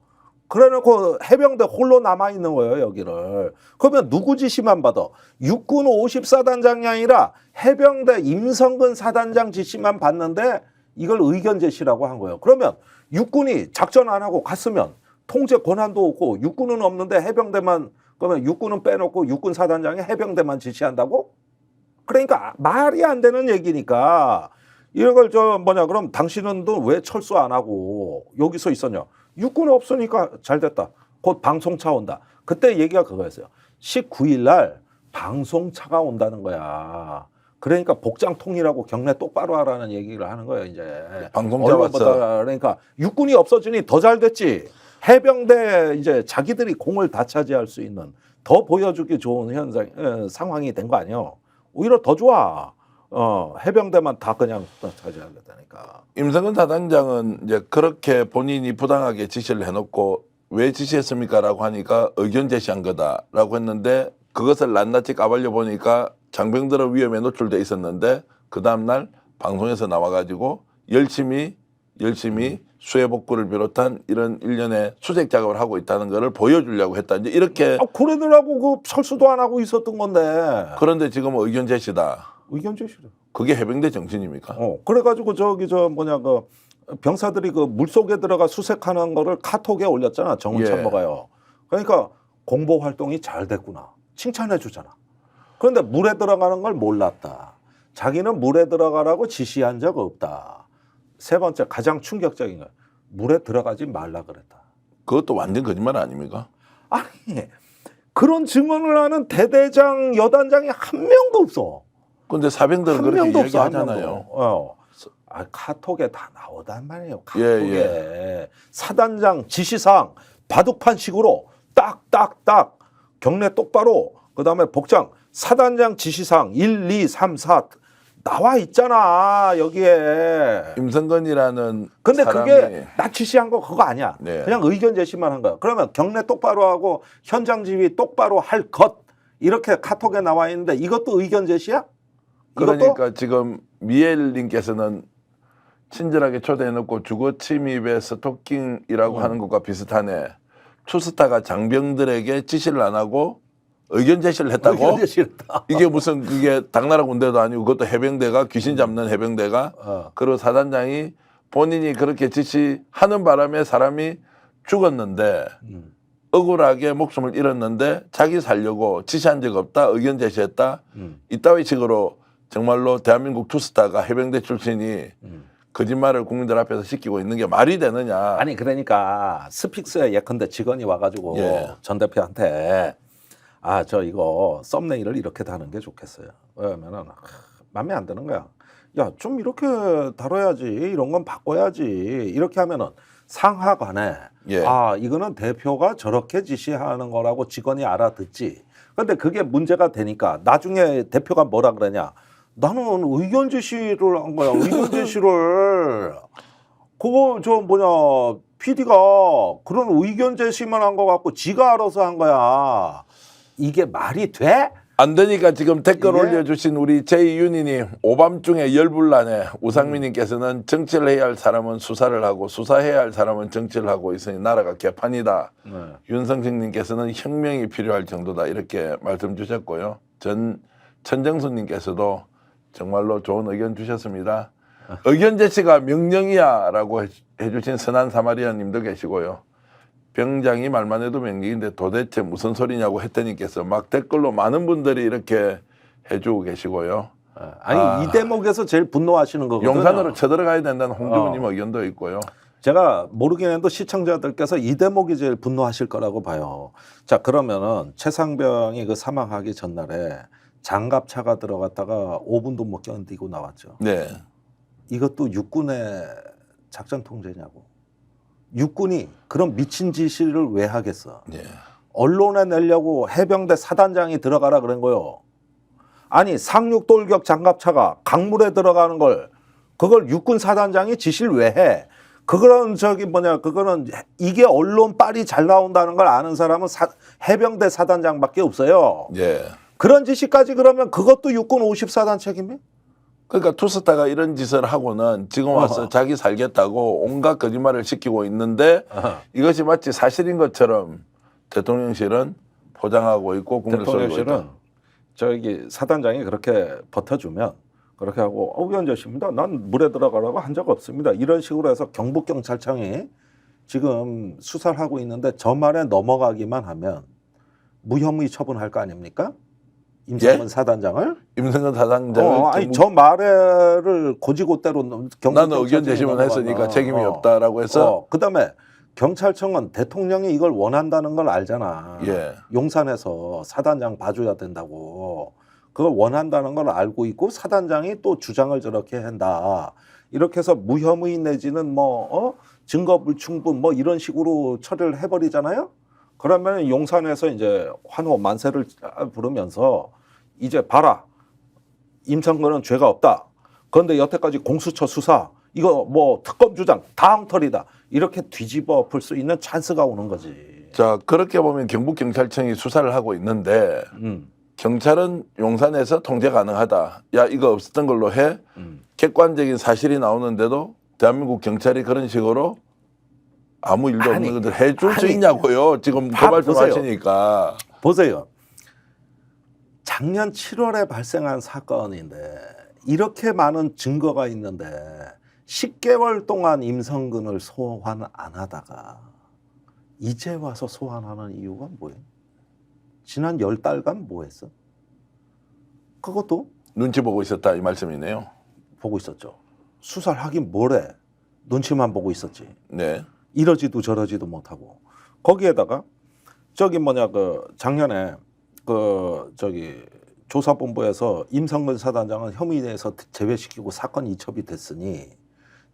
그래놓고 해병대 홀로 남아있는 거예요, 여기를. 그러면 누구 지시만 받아? 육군 50사단장이 아니라 해병대 임성근 사단장 지시만 받는데 이걸 의견 제시라고 한 거예요. 그러면 육군이 작전 안 하고 갔으면 통제 권한도 없고 육군은 없는데 해병대만, 그러면 육군은 빼놓고 육군 사단장이 해병대만 지시한다고? 그러니까 말이 안 되는 얘기니까 이걸 그럼 당신은 왜 철수 안 하고 여기서 있었냐? 육군이 없으니까 잘 됐다. 곧 방송차 온다. 그때 얘기가 그거였어요. 19일 날 방송차가 온다는 거야. 그러니까 복장 통일하고 경례 똑바로 하라는 얘기를 하는 거예요. 이제 방송 언론보다. 잡았어. 그러니까 육군이 없어지니 더 잘 됐지. 해병대 이제 자기들이 공을 다 차지할 수 있는 더 보여주기 좋은 현상 상황이 된 거 아니에요. 오히려 더 좋아. 해병대만 다 그냥 차지하겠다니까. 임성근 사단장은 이제 그렇게 본인이 부당하게 지시를 해놓고 왜 지시했습니까라고 하니까 의견 제시한 거다라고 했는데 그것을 낱낱이 까발려 보니까 장병들의 위험에 노출돼 있었는데 그 다음날 방송에서 나와가지고 열심히 수해 복구를 비롯한 이런 일련의 수색 작업을 하고 있다는 것을 보여주려고 했다. 이제 이렇게 그러느라고 그 철수도 안 하고 있었던 건데. 그런데 지금 의견 제시다. 의견 제시를. 그게 해병대 정신입니까? 그래가지고 그 병사들이 그 물속에 들어가 수색하는 거를 카톡에 올렸잖아. 정은 참모가요. 그러니까 공보 활동이 잘 됐구나. 칭찬해 주잖아. 그런데 물에 들어가는 걸 몰랐다. 자기는 물에 들어가라고 지시한 적 없다. 세 번째 가장 충격적인 거 물에 들어가지 말라 그랬다. 그것도 완전 거짓말 아닙니까? 아니 그런 증언을 하는 대대장 여단장이 한 명도 없어. 근데 사병들은 한 그렇게 명도 없어. 한 이야기하잖아요. 명도. 카톡에 다 나오단 말이에요. 카톡에 예. 사단장 지시사항 바둑판식으로 딱딱딱 경례 똑바로 그다음에 복장 사단장 지시사항 1, 2, 3, 4 나와 있잖아 여기에. 임성근이라는 근데 사람이 그게 나 지시한 거 그거 아니야. 네. 그냥 의견 제시만 한 거야. 그러면 경례 똑바로 하고 현장 지휘 똑바로 할 것 이렇게 카톡에 나와 있는데 이것도 의견 제시야? 그러니까 지금 미엘님께서는 친절하게 초대해놓고 주거 침입의 스토킹이라고 하는 것과 비슷하네. 투스타가 장병들에게 지시를 안 하고 의견 제시를 했다고? 의견 제시를 했다. 이게 무슨 그게 당나라 군대도 아니고 그것도 해병대가 귀신 잡는 해병대가 그리고 사단장이 본인이 그렇게 지시하는 바람에 사람이 죽었는데 억울하게 목숨을 잃었는데 자기 살려고 지시한 적 없다 의견 제시했다 이따위 식으로 정말로 대한민국 투스타가 해병대 출신이 거짓말을 국민들 앞에서 시키고 있는 게 말이 되느냐. 아니 그러니까 스픽스에 예컨대 직원이 와가지고 전 대표한테 저 이거 썸네일을 이렇게 다는 게 좋겠어요. 왜냐면은 마음에 안 드는 거야. 야 좀 이렇게 다뤄야지. 이런 건 바꿔야지. 이렇게 하면은 상하관에 이거는 대표가 저렇게 지시하는 거라고 직원이 알아듣지. 근데 그게 문제가 되니까 나중에 대표가 뭐라 그러냐. 나는 의견 제시를 한 거야. 의견 제시를. 그거 PD가 그런 의견 제시만 한 거 갖고 지가 알아서 한 거야. 이게 말이 돼? 안 되니까 지금 댓글 올려주신 우리 제이윤희님 오밤중에 열불나네. 우상민님께서는 정치를 해야 할 사람은 수사를 하고 수사해야 할 사람은 정치를 하고 있으니 나라가 개판이다. 윤성식님께서는 혁명이 필요할 정도다 이렇게 말씀 주셨고요. 천정수님께서도 정말로 좋은 의견 주셨습니다. 의견 제시가 명령이야 라고 해주신 선한 사마리아님도 계시고요. 병장이 말만 해도 명령인데 도대체 무슨 소리냐고 했더니께서 막 댓글로 많은 분들이 이렇게 해주고 계시고요. 이 대목에서 제일 분노하시는 거거든요. 용산으로 쳐들어가야 된다는 홍주부님 의견도 있고요. 제가 모르긴 해도 시청자들께서 이 대목이 제일 분노하실 거라고 봐요. 자 그러면은 최상병이 그 사망하기 전날에 장갑차가 들어갔다가 5분도 못 견디고 나왔죠. 네. 이것도 육군의 작전 통제냐고. 육군이 그런 미친 지시를 왜 하겠어? 네. 언론에 내려고 해병대 사단장이 들어가라 그런 거요. 아니 상륙돌격 장갑차가 강물에 들어가는 걸 그걸 육군 사단장이 지시를 왜 해? 그거는 그거는 이게 언론 빨이 잘 나온다는 걸 아는 사람은 해병대 사단장밖에 없어요. 예. 그런 지시까지 그러면 그것도 육군 54단 책임이에요? 그러니까 투스타가 이런 짓을 하고는 지금 와서 자기 살겠다고 온갖 거짓말을 시키고 있는데 이것이 마치 사실인 것처럼 대통령실은 포장하고 있고 국민을 쏘고 있다. 대통령실은 사단장이 그렇게 버텨주면 그렇게 하고 의견 제시입니다. 난 물에 들어가라고 한 적 없습니다. 이런 식으로 해서 경북경찰청이 지금 수사를 하고 있는데 저 말에 넘어가기만 하면 무혐의 처분할 거 아닙니까? 임성근 사단장을? 임성근 사단장을 저 말을 고지고대로 나는 의견 제시만 했으니까 책임이 없다라고 해서 그다음에 경찰청은 대통령이 이걸 원한다는 걸 알잖아. 용산에서 사단장 봐줘야 된다고. 그걸 원한다는 걸 알고 있고 사단장이 또 주장을 저렇게 한다. 이렇게 해서 무혐의 내지는 증거 불충분 뭐 이런 식으로 처리를 해버리잖아요. 그러면 용산에서 이제 환호 만세를 부르면서 이제 봐라. 임성근은 죄가 없다. 그런데 여태까지 공수처 수사 이거 뭐 특검 주장 다 엉터리다. 이렇게 뒤집어 엎을 수 있는 찬스가 오는 거지. 자, 그렇게 보면 경북경찰청이 수사를 하고 있는데 경찰은 용산에서 통제 가능하다. 야, 이거 없었던 걸로 해. 객관적인 사실이 나오는데도 대한민국 경찰이 그런 식으로 아무 일도 없는 것들 해줄 수 있냐고요. 지금 그 말씀 하시니까. 보세요. 작년 7월에 발생한 사건인데 이렇게 많은 증거가 있는데 10개월 동안 임성근을 소환 안 하다가 이제 와서 소환하는 이유가 뭐예요? 지난 10달간 뭐 했어? 그것도 눈치 보고 있었다 이 말씀이네요. 보고 있었죠. 수사를 하긴 뭐래. 눈치만 보고 있었지. 네. 이러지도 저러지도 못하고. 거기에다가 작년에 조사본부에서 임성근 사단장은 혐의 내에서 제외시키고 사건 이첩이 됐으니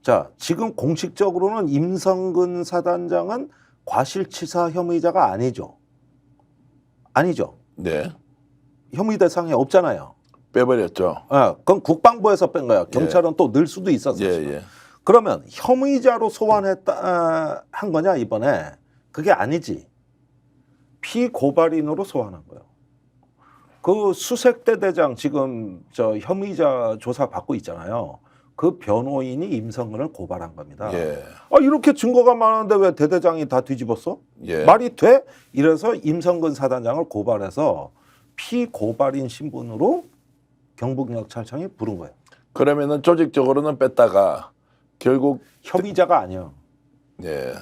자, 지금 공식적으로는 임성근 사단장은 과실치사 혐의자가 아니죠. 아니죠. 네. 혐의 대상에 없잖아요. 빼버렸죠. 그건 국방부에서 뺀 거야. 경찰은 또 늘 수도 있었어. 예. 그러면 혐의자로 소환했다 한 거냐 이번에? 그게 아니지. 피고발인으로 소환한 거예요. 그 수색대 대장 지금 혐의자 조사 받고 있잖아요. 그 변호인이 임성근을 고발한 겁니다. 예. 이렇게 증거가 많은데 왜 대대장이 다 뒤집었어? 예. 말이 돼? 이래서 임성근 사단장을 고발해서 피고발인 신분으로 경북경찰청이 부른 거예요. 그러면은 조직적으로는 뺐다가 결국 혐의자가 아니야. 예.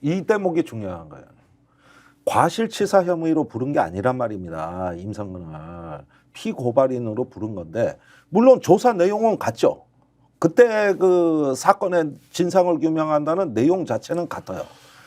이 대목이 중요한 거예요. 과실치사 혐의로 부른 게 아니란 말입니다. 임성근을 피고발인으로 부른 건데 물론 조사 내용은 같죠. 그때 그 사건의 진상을 규명한다는 내용 자체는 같아요.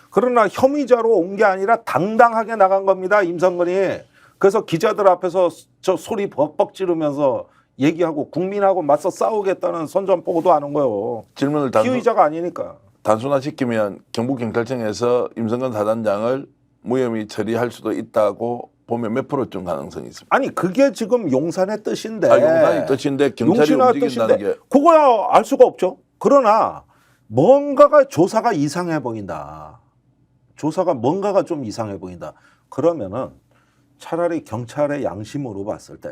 그러나 혐의자로 온 게 아니라 당당하게 나간 겁니다. 임성근이. 그래서 기자들 앞에서 저 소리 벅벅 지르면서 얘기하고 국민하고 맞서 싸우겠다는 선전포고도 하는 거예요. 질문을 피의자가 아니니까. 단순화시키면 경북경찰청에서 임성근 사단장을 무혐의 처리할 수도 있다고 보면 몇 프로쯤 가능성이 있습니다. 아니 그게 지금 용산의 뜻인데. 용산의 뜻인데 경찰이 움직인다는 게. 그거야 알 수가 없죠. 그러나 뭔가가 조사가 이상해 보인다. 조사가 뭔가가 좀 이상해 보인다. 그러면은 차라리 경찰의 양심으로 봤을 때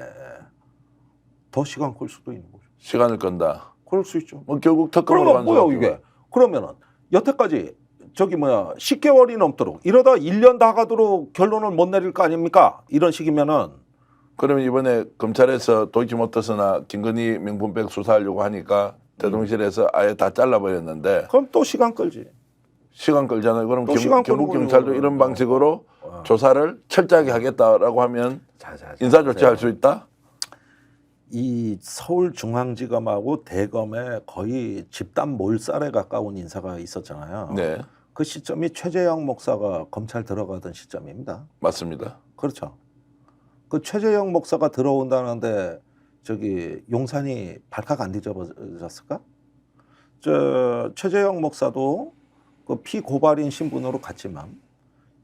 더 시간 끌 수도 있는 거죠. 시간을 건다. 그럴 수 있죠. 뭐 결국 특검으로 그러면 뭐야 이게? 그러면은 여태까지 10개월이 넘도록 이러다 1년 다 가도록 결론을 못 내릴 거 아닙니까? 이런 식이면은. 그러면 이번에 검찰에서 도이치모터스나 김건희 명품백 수사하려고 하니까 대통령실에서 아예 다 잘라버렸는데 그럼 또 시간 끌지. 시간 끌잖아요. 그럼 또 시간 끌고 경북경찰도 이런 방식으로 조사를 철저하게 하겠다라고 하면 인사조치할 수 있다? 이 서울중앙지검하고 대검에 거의 집단 몰살에 가까운 인사가 있었잖아요. 네. 그 시점이 최재형 목사가 검찰 들어가던 시점입니다. 맞습니다. 그렇죠. 그 최재형 목사가 들어온다는데 용산이 발칵 안 뒤집어졌을까? 최재형 목사도 그 피고발인 신분으로 갔지만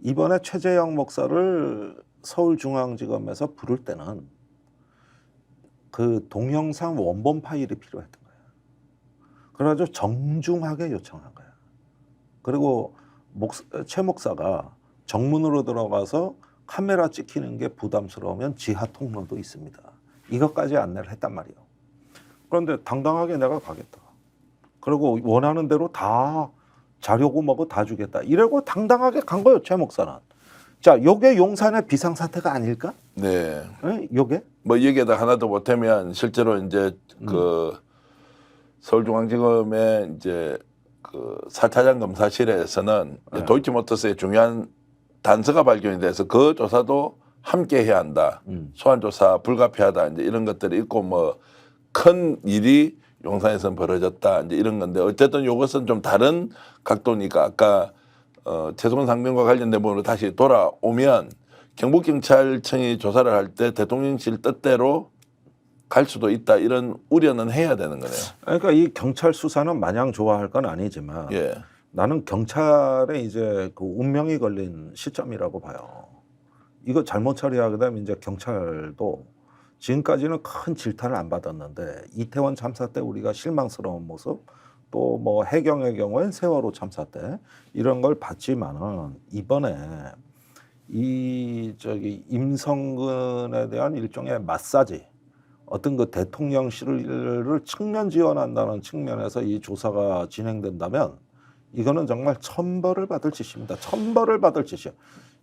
이번에 최재형 목사를 서울중앙지검에서 부를 때는 그 동영상 원본 파일이 필요했던 거예요. 그래가지고 정중하게 요청한 거예요. 그리고 최 목사가 정문으로 들어가서 카메라 찍히는 게 부담스러우면 지하 통로도 있습니다. 이것까지 안내를 했단 말이에요. 그런데 당당하게 내가 가겠다. 그리고 원하는 대로 다 자료고 뭐고 다 주겠다. 이러고 당당하게 간 거예요, 최 목사는. 자, 요게 용산의 비상사태가 아닐까? 네. 네? 요게? 뭐 여기에다 하나 더 보태면 실제로 이제 그 서울중앙지검의 이제 그 4차장 검사실에서는 도이치모터스의 중요한 단서가 발견이 돼서 그 조사도 함께 해야 한다. 소환 조사 불가피하다. 이제 이런 것들이 있고 뭐 큰 일이 용산에서 벌어졌다. 이제 이런 건데 어쨌든 이것은 좀 다른 각도니까 아까 최소한 상병과 관련된 부분으로 다시 돌아오면 경북경찰청이 조사를 할 때 대통령실 뜻대로 갈 수도 있다 이런 우려는 해야 되는 거네요. 그러니까 이 경찰 수사는 마냥 좋아할 건 아니지만 예. 나는 경찰의 이제 그 운명이 걸린 시점이라고 봐요. 이거 잘못 처리하게 되면 이제 경찰도 지금까지는 큰 질타를 안 받았는데 이태원 참사 때 우리가 실망스러운 모습 또 뭐 해경의 경우엔 세월호 참사 때 이런 걸 봤지만은 이번에 이 저기 임성근에 대한 일종의 마사지 어떤 그 대통령실을 측면 지원한다는 측면에서 이 조사가 진행된다면 이거는 정말 천벌을 받을 짓입니다. 천벌을 받을 짓이야.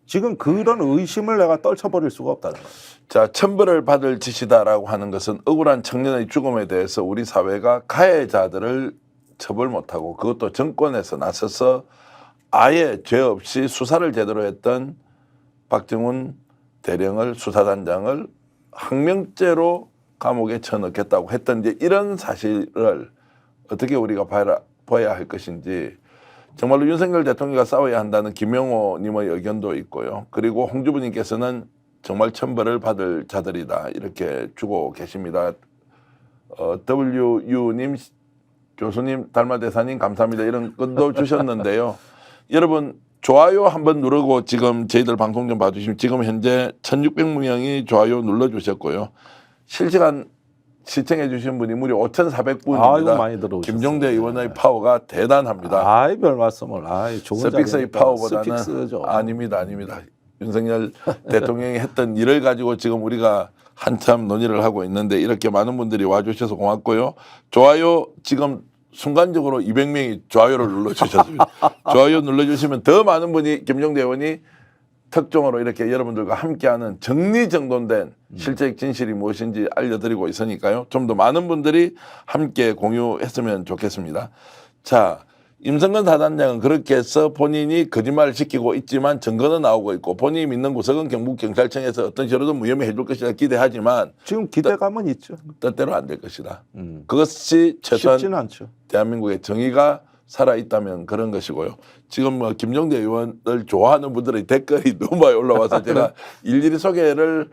지금 그런 의심을 내가 떨쳐버릴 수가 없다는 거예요. 자, 천벌을 받을 짓이다라고 하는 것은 억울한 청년의 죽음에 대해서 우리 사회가 가해자들을 처벌 못하고 그것도 정권에서 나서서 아예 죄 없이 수사를 제대로 했던 박정훈 대령을 수사단장을 항명죄로 감옥에 쳐넣겠다고 했던 이제 이런 사실을 어떻게 우리가 봐야 할 것인지 정말로 윤석열 대통령과 싸워야 한다는 김영호님의 의견도 있고요. 그리고 홍주부님께서는 정말 천벌을 받을 자들이다 이렇게 주고 계십니다. WU님, 교수님, 달마대사님 감사합니다 이런 건도 주셨는데요. 여러분 좋아요 한번 누르고 지금 저희들 방송 좀 봐주시면 지금 현재 1600명이 좋아요 눌러주셨고요. 실시간 시청해 주신 분이 무려 5,400분입니다. 아이고 많이 들어오셨어요. 김종대 의원의 파워가 대단합니다. 아이 별 말씀을. 아이 좋은 스픽스의 자리니까 파워보다는 스픽스죠. 아닙니다. 윤석열 대통령이 했던 일을 가지고 지금 우리가 한참 논의를 하고 있는데 이렇게 많은 분들이 와주셔서 고맙고요. 좋아요 지금 순간적으로 200명이 좋아요를 눌러주셨습니다. 좋아요 눌러주시면 더 많은 분이 김종대 의원이 특종으로 이렇게 여러분들과 함께하는 정리정돈된 실제 진실이 무엇인지 알려드리고 있으니까요. 좀 더 많은 분들이 함께 공유했으면 좋겠습니다. 자, 임성근 사단장은 그렇게 해서 본인이 거짓말을 시키고 있지만 증거는 나오고 있고 본인이 믿는 구석은 경북경찰청에서 어떤 식으로든 무혐의 해줄 것이라 기대하지만 지금 기대감은 있죠. 뜻대로 안 될 것이다. 그것이 최소한 쉽지는 않죠. 대한민국의 정의가 살아있다면 그런 것이고요. 지금 뭐 김종대 의원을 좋아하는 분들의 댓글이 너무 많이 올라와서 제가 일일이 소개를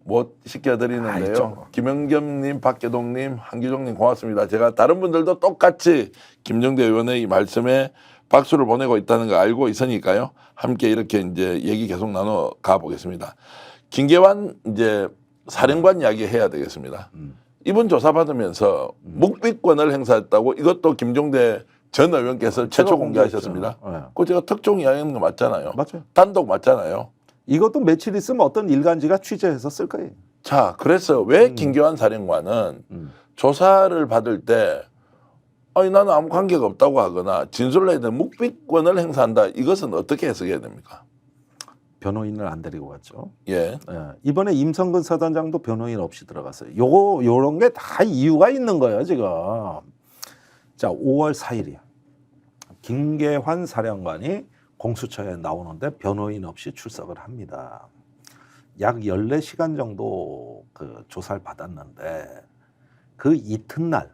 못 시켜드리는데요. 김영겸님, 박계동님, 한기종님 고맙습니다. 제가 다른 분들도 똑같이 김종대 의원의 말씀에 박수를 보내고 있다는 거 알고 있으니까요. 함께 이렇게 이제 얘기 계속 나눠 가 보겠습니다. 김계환 이제 사령관 이야기 해야 되겠습니다. 이분 조사받으면서 묵비권을 행사했다고 이것도 김종대 전 의원께서 최초 공개하셨습니다. 네. 그거 제가 특종 이야기하는 거 맞잖아요. 맞아요. 단독 맞잖아요. 이것도 며칠 있으면 어떤 일간지가 취재해서 쓸 거예요. 자, 그래서 왜 김교환 사령관은 조사를 받을 때 아니 나는 아무 관계가 없다고 하거나 진술을 해야 되는 묵비권을 행사한다. 이것은 어떻게 해석해야 됩니까? 변호인을 안 데리고 갔죠. 예. 예. 이번에 임성근 사단장도 변호인 없이 들어갔어요. 요런 게 다 이유가 있는 거예요, 지금. 자, 5월 4일이야. 김계환 사령관이 공수처에 나오는데 변호인 없이 출석을 합니다. 약 14시간 정도 그 조사를 받았는데 그 이튿날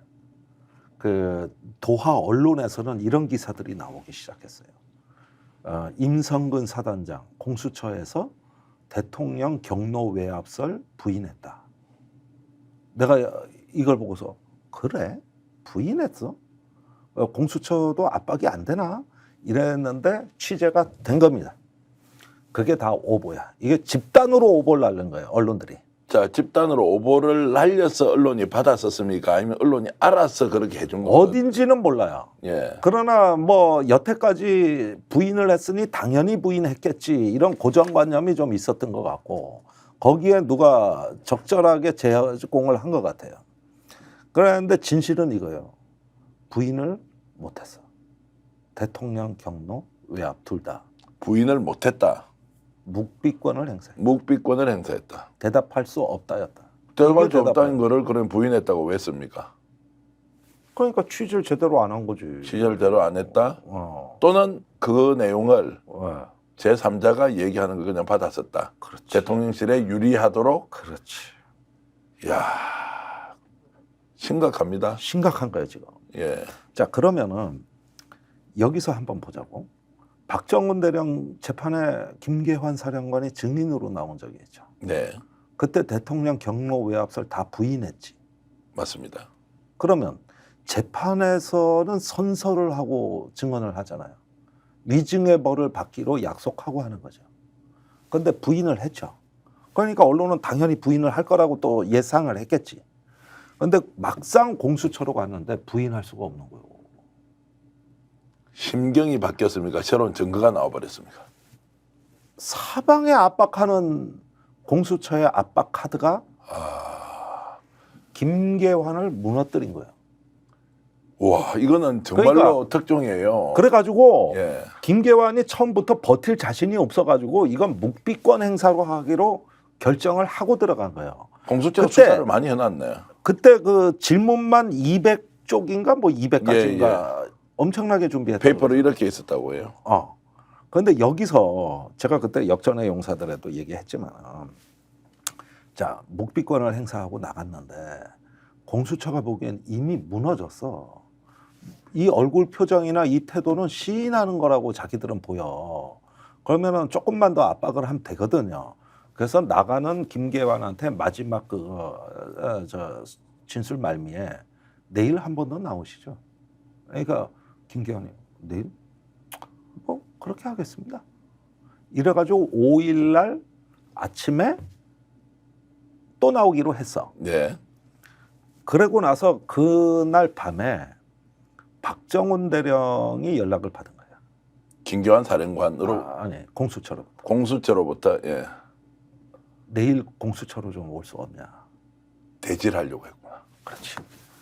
그 도하 언론에서는 이런 기사들이 나오기 시작했어요. 임성근 사단장 공수처에서 대통령 경로 외압설 부인했다. 내가 이걸 보고서 그래? 부인했어? 공수처도 압박이 안 되나? 이랬는데 취재가 된 겁니다. 그게 다 오보야. 이게 집단으로 오보를 날린 거예요, 언론들이. 자, 집단으로 오보를 날려서 언론이 받았었습니까? 아니면 언론이 알아서 그렇게 해준 겁니까? 어딘지는 몰라요. 예. 그러나 뭐 여태까지 부인을 했으니 당연히 부인했겠지 이런 고정관념이 좀 있었던 것 같고 거기에 누가 적절하게 제공을 한 것 같아요. 그런데 진실은 이거예요. 부인을 못했어. 대통령 경로 외압 둘 다. 부인을 못했다. 묵비권을 행사해. 묵비권을 행사했다. 대답할 수 없다였다. 대답할 수 이게 없다는 거를 그럼 부인했다고 왜 씁니까? 그러니까 취재를 제대로 안 한 거지. 취재대로 안 했다. 또는 그 내용을 제3자가 얘기하는 걸 그냥 받았었다. 그렇지. 대통령실에 유리하도록. 그렇지. 이야, 심각합니다. 심각한 거예요 지금. 예. 자 그러면은 여기서 한번 보자고. 박정훈 대령 재판에 김계환 사령관이 증인으로 나온 적이 있죠. 네. 그때 대통령 경로 외압설 다 부인했지. 맞습니다. 그러면 재판에서는 선서를 하고 증언을 하잖아요. 위증의 벌을 받기로 약속하고 하는 거죠. 그런데 부인을 했죠. 그러니까 언론은 당연히 부인을 할 거라고 또 예상을 했겠지. 그런데 막상 공수처로 갔는데 부인할 수가 없는 거예요. 심경이 바뀌었습니까? 새로운 증거가 나와버렸습니까? 사방에 압박하는 공수처의 압박 카드가 김계환을 무너뜨린 거예요. 와, 이거는 정말로 그러니까 특종이에요. 그래가지고 예. 김계환이 처음부터 버틸 자신이 없어가지고 이건 묵비권 행사로 하기로 결정을 하고 들어간 거예요. 공수처가 그때- 수사를 많이 해놨네. 그때 그 질문만 200쪽인가 뭐 200가지인가 엄청나게 준비했던 페이퍼로 이렇게 있었다고 해요. 그런데 여기서 제가 그때 역전의 용사들에도 얘기했지만, 자 묵비권을 행사하고 나갔는데 공수처가 보기엔 이미 무너졌어. 이 얼굴 표정이나 이 태도는 시인하는 거라고 자기들은 보여. 그러면은 조금만 더 압박을 하면 되거든요. 그래서 나가는 김계환한테 마지막 저 진술 말미에 내일 한 번 더 나오시죠. 그러니까 김계환이 내일 뭐 그렇게 하겠습니다. 이래가지고 5일 날 아침에 또 나오기로 했어. 네. 그러고 나서 그날 밤에 박정훈 대령이 연락을 받은 거예요. 김교환 사령관으로 아니 공수처로. 공수처로부터 예, 내일 공수처로 좀 올 수 없냐. 대질하려고 했구나. 그렇지.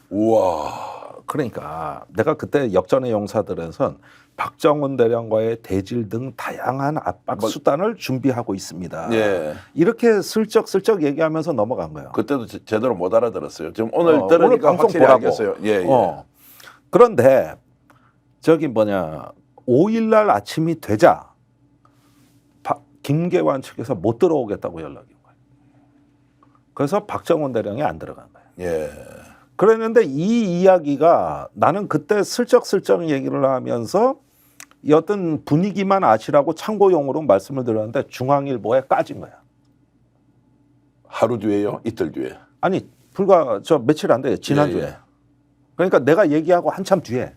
우와. 그러니까 내가 그때 역전의 용사들에선 박정훈 대령과의 대질 등 다양한 압박 수단을 준비하고 있습니다. 예. 이렇게 슬쩍슬쩍 얘기하면서 넘어간 거예요. 그때도 제대로 못 알아들었어요. 지금 오늘 오늘 들으니까 방송 확실히 보라고. 알겠어요. 예, 예. 그런데 저기 5일 날 아침이 되자 김계환 측에서 못 들어오겠다고 연락이 온 거예요. 그래서 박정훈 대령이 안 들어간 거예요. 예. 그랬는데 이 이야기가 나는 그때 슬쩍슬쩍 얘기를 하면서 이 어떤 분위기만 아시라고 참고용으로 말씀을 드렸는데 중앙일보에 까진 거야. 하루 뒤에요? 이틀 뒤에? 아니 불과 저 며칠 안 돼요. 지난주에. 예, 예. 그러니까 내가 얘기하고 한참 뒤에.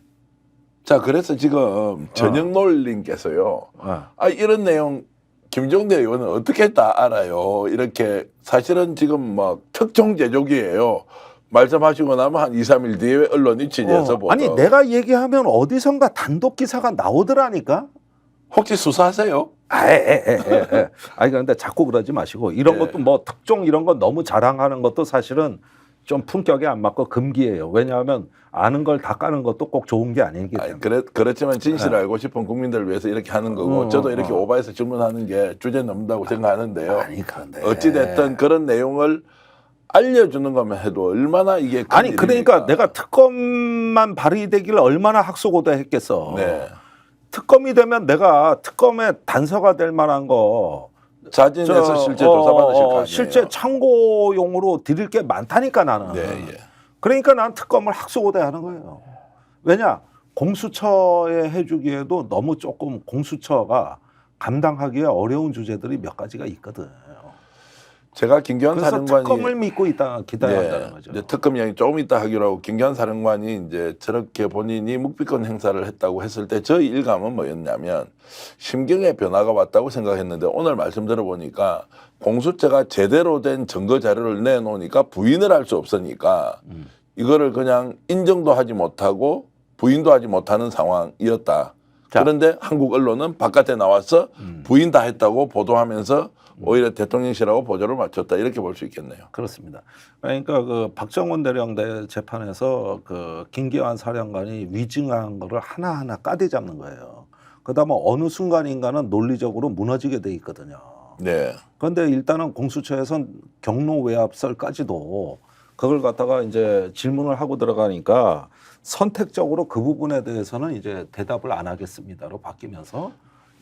자, 그래서 지금 전영놀님께서요. 이런 내용 김종대 의원은 어떻게 다 알아요? 이렇게 사실은 지금 막 특종 제조기예요. 말씀하시고 나면 한 2, 3일 뒤에 언론이 취재해서 보도. 아니 내가 얘기하면 어디선가 단독 기사가 나오더라니까. 혹시 수사하세요? 아니 그런데 자꾸 그러지 마시고 이런 것도 뭐 특종 이런 거 너무 자랑하는 것도 사실은 좀 품격에 안 맞고 금기예요. 왜냐하면 아는 걸 다 까는 것도 꼭 좋은 게 아니기 때문에. 그렇지만 진실을 알고 싶은 국민들을 위해서 이렇게 하는 거고 저도 이렇게 오바해서 질문하는 게 주제 넘는다고 생각하는데요. 아니 그런데 어찌됐든 그런 내용을 알려주는 것만 해도 얼마나 이게 큰 아니 그러니까 일입니까? 내가 특검만 발의되길 얼마나 학수고대했겠어. 네. 특검이 되면 내가 특검에 단서가 될 만한 거 자진해서 실제 조사받으실 거 아니에요? 실제 참고용으로 드릴 게 많다니까 나는. 네, 예. 그러니까 난 특검을 학수고대하는 거예요. 왜냐 공수처에 해주기에도 너무 조금 공수처가 감당하기에 어려운 주제들이 몇 가지가 있거든. 제가 김기환 그래서 사령관이 특검을 믿고 있다 기다려한다는 거죠. 이제 특검 이야기 조금 이따 하기로 하고 김기환 사령관이 이제 저렇게 본인이 묵비권 행사를 했다고 했을 때 저희 일감은 뭐였냐면 심경의 변화가 왔다고 생각했는데 오늘 말씀 들어보니까 공수처가 제대로 된 증거 자료를 내놓으니까 부인을 할 수 없으니까 이거를 그냥 인정도 하지 못하고 부인도 하지 못하는 상황이었다. 자. 그런데 한국 언론은 바깥에 나와서 부인 다 했다고 보도하면서 오히려 대통령실하고 보조를 맞췄다 이렇게 볼 수 있겠네요. 그렇습니다. 그러니까 그 박정훈 대령대 재판에서 그 김기환 사령관이 위증한 거를 하나하나 까대 잡는 거예요. 그다음에 어느 순간인가는 논리적으로 무너지게 돼 있거든요. 네. 그런데 일단은 공수처에선 경로 외압설까지도 그걸 갖다가 이제 질문을 하고 들어가니까 선택적으로 그 부분에 대해서는 이제 대답을 안 하겠습니다로 바뀌면서